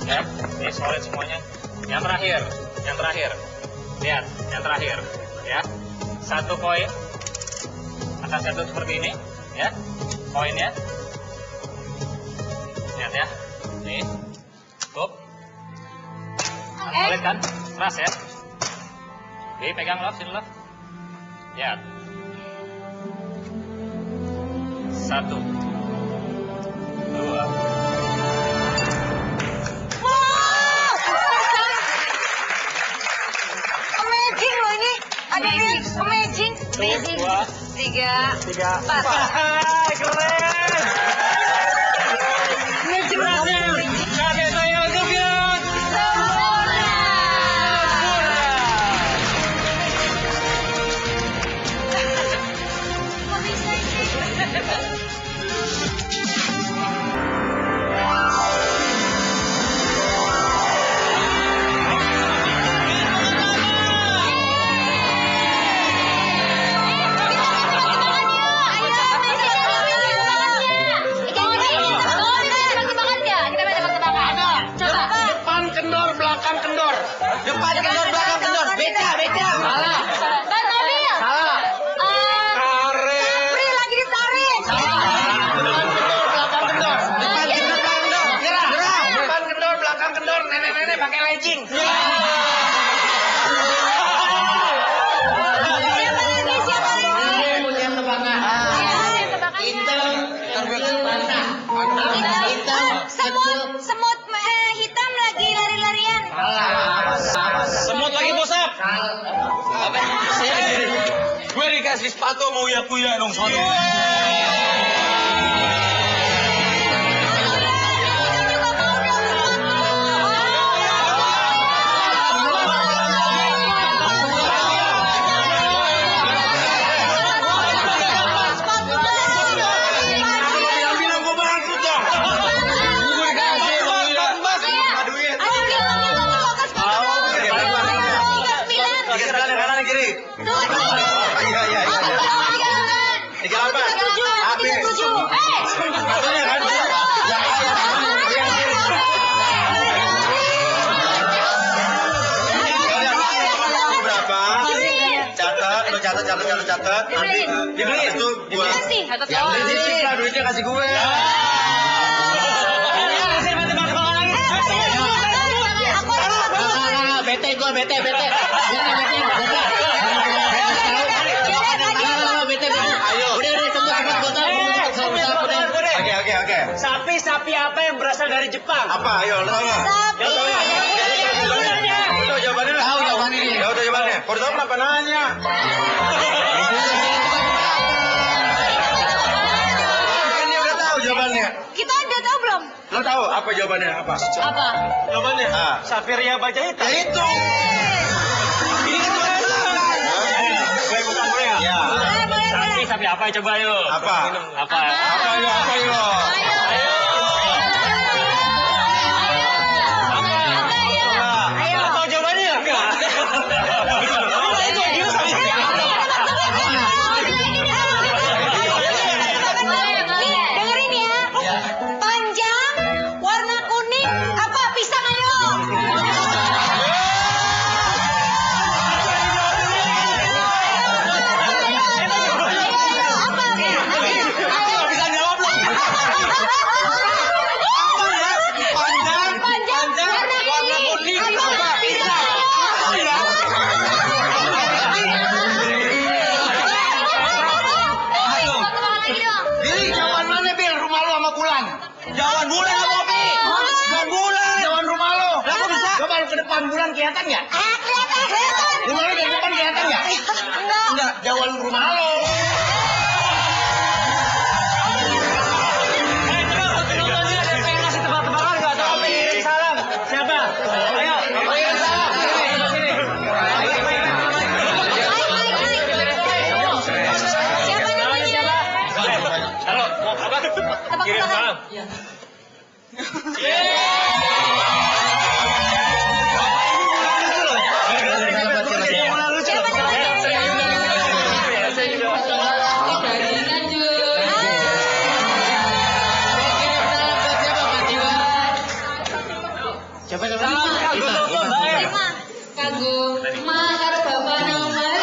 Ya, ini solid semuanya. Yang terakhir. Lihat, yang terakhir. Ya, 1 koin akan satu seperti ini. Ya, koinnya. Lihat ya. Nih. Tuh. Solid kan? Keras ya. Oke, pegang Love, sini Love. Lihat. 1, 2. Amazing loh ini. Ada yang amazing. 2, 3, 4. Keren. Amazing banget. Kakek saya juga. Kok bisa sih? Depan kendor, belakang kendor. Depan kendor, belakang kendor. Beda. Salah. Bang Nabil. Salah. Sapri lagi ditarik. Depan kendor, belakang kendor. Depan kendor, belakang kendor. Gerah. Depan kendor, belakang kendor. Nenek-nenek pakai legging. Siapa lagi? Yang tebakan. Yang tebakannya. Hitam, terbekal basah. Semut hitam lagi lari-larian. Semut lagi bosap. Gue dikasih sepatu mau uya-kuya dong soalnya. Juga mau dong Bilang gue bangkrut dong. Gue dikasih mau uya. Kanan kanan kiri. Iya. 38. Habis. Satunya kan? Berapa? Catat. Nanti dibeli itu gua. Ya beli dikit lah, duitnya kasih gue. Bete. Ayo. Oke. Sapi apa yang berasal dari Jepang? Apa? Ayo, lo tahu nggak? Udah jawabannya. Tahu jawabannya ini. Ya udah jawabannya. Kalau tahu kenapa nanya? Kan dia udah tahu jawabannya. Kita udah tahu belum? Lo tahu apa jawabannya? Apa? Jawabannya? Ah. Safiria Baja Hitam. Ya itu. Ini kan bukan belakang. Gue bukan gue ya? Ya. Sapi apa ya coba yuk. Apa? Apa? Apa yuk? Nggak tahu jawabannya? Enggak. Dengerin ya. Panjang, warna kuning, apa pisang ayo. Bisa jawab loh. jauhan bulan kelihatan nggak? Kelihatan. Gimana dari depan kelihatan nggak? Enggak, jauhan rumah lo. Kirim salam. Kagum, makar bapak nomor.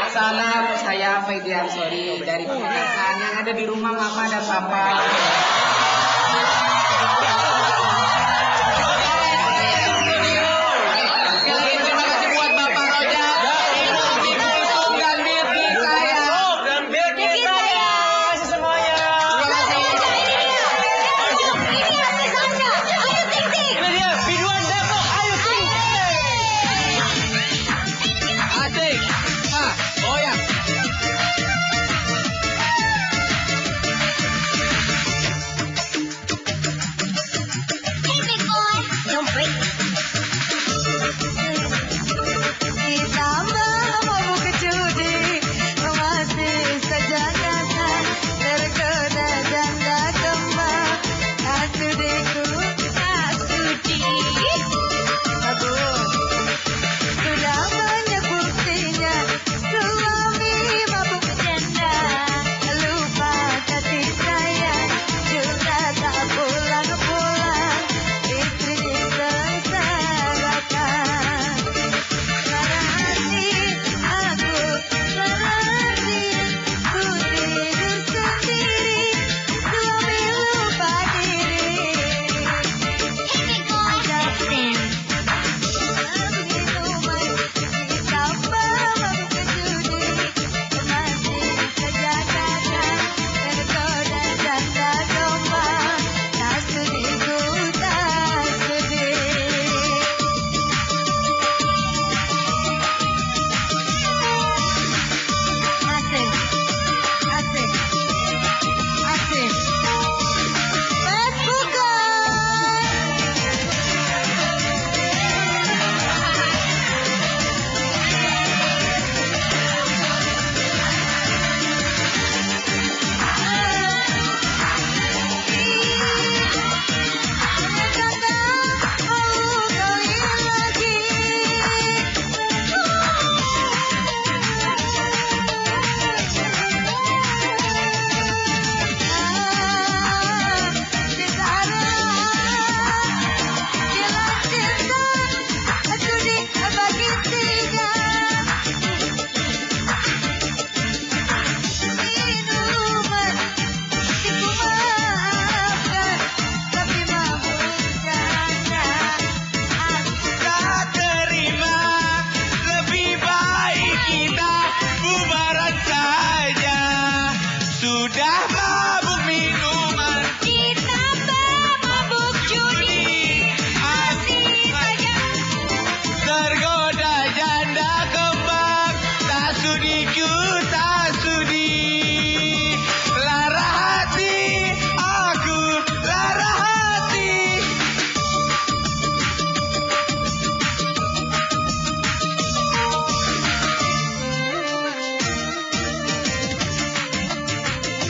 Salam, saya Faidian Sori dari keponakan yang ada di rumah mama dan papa.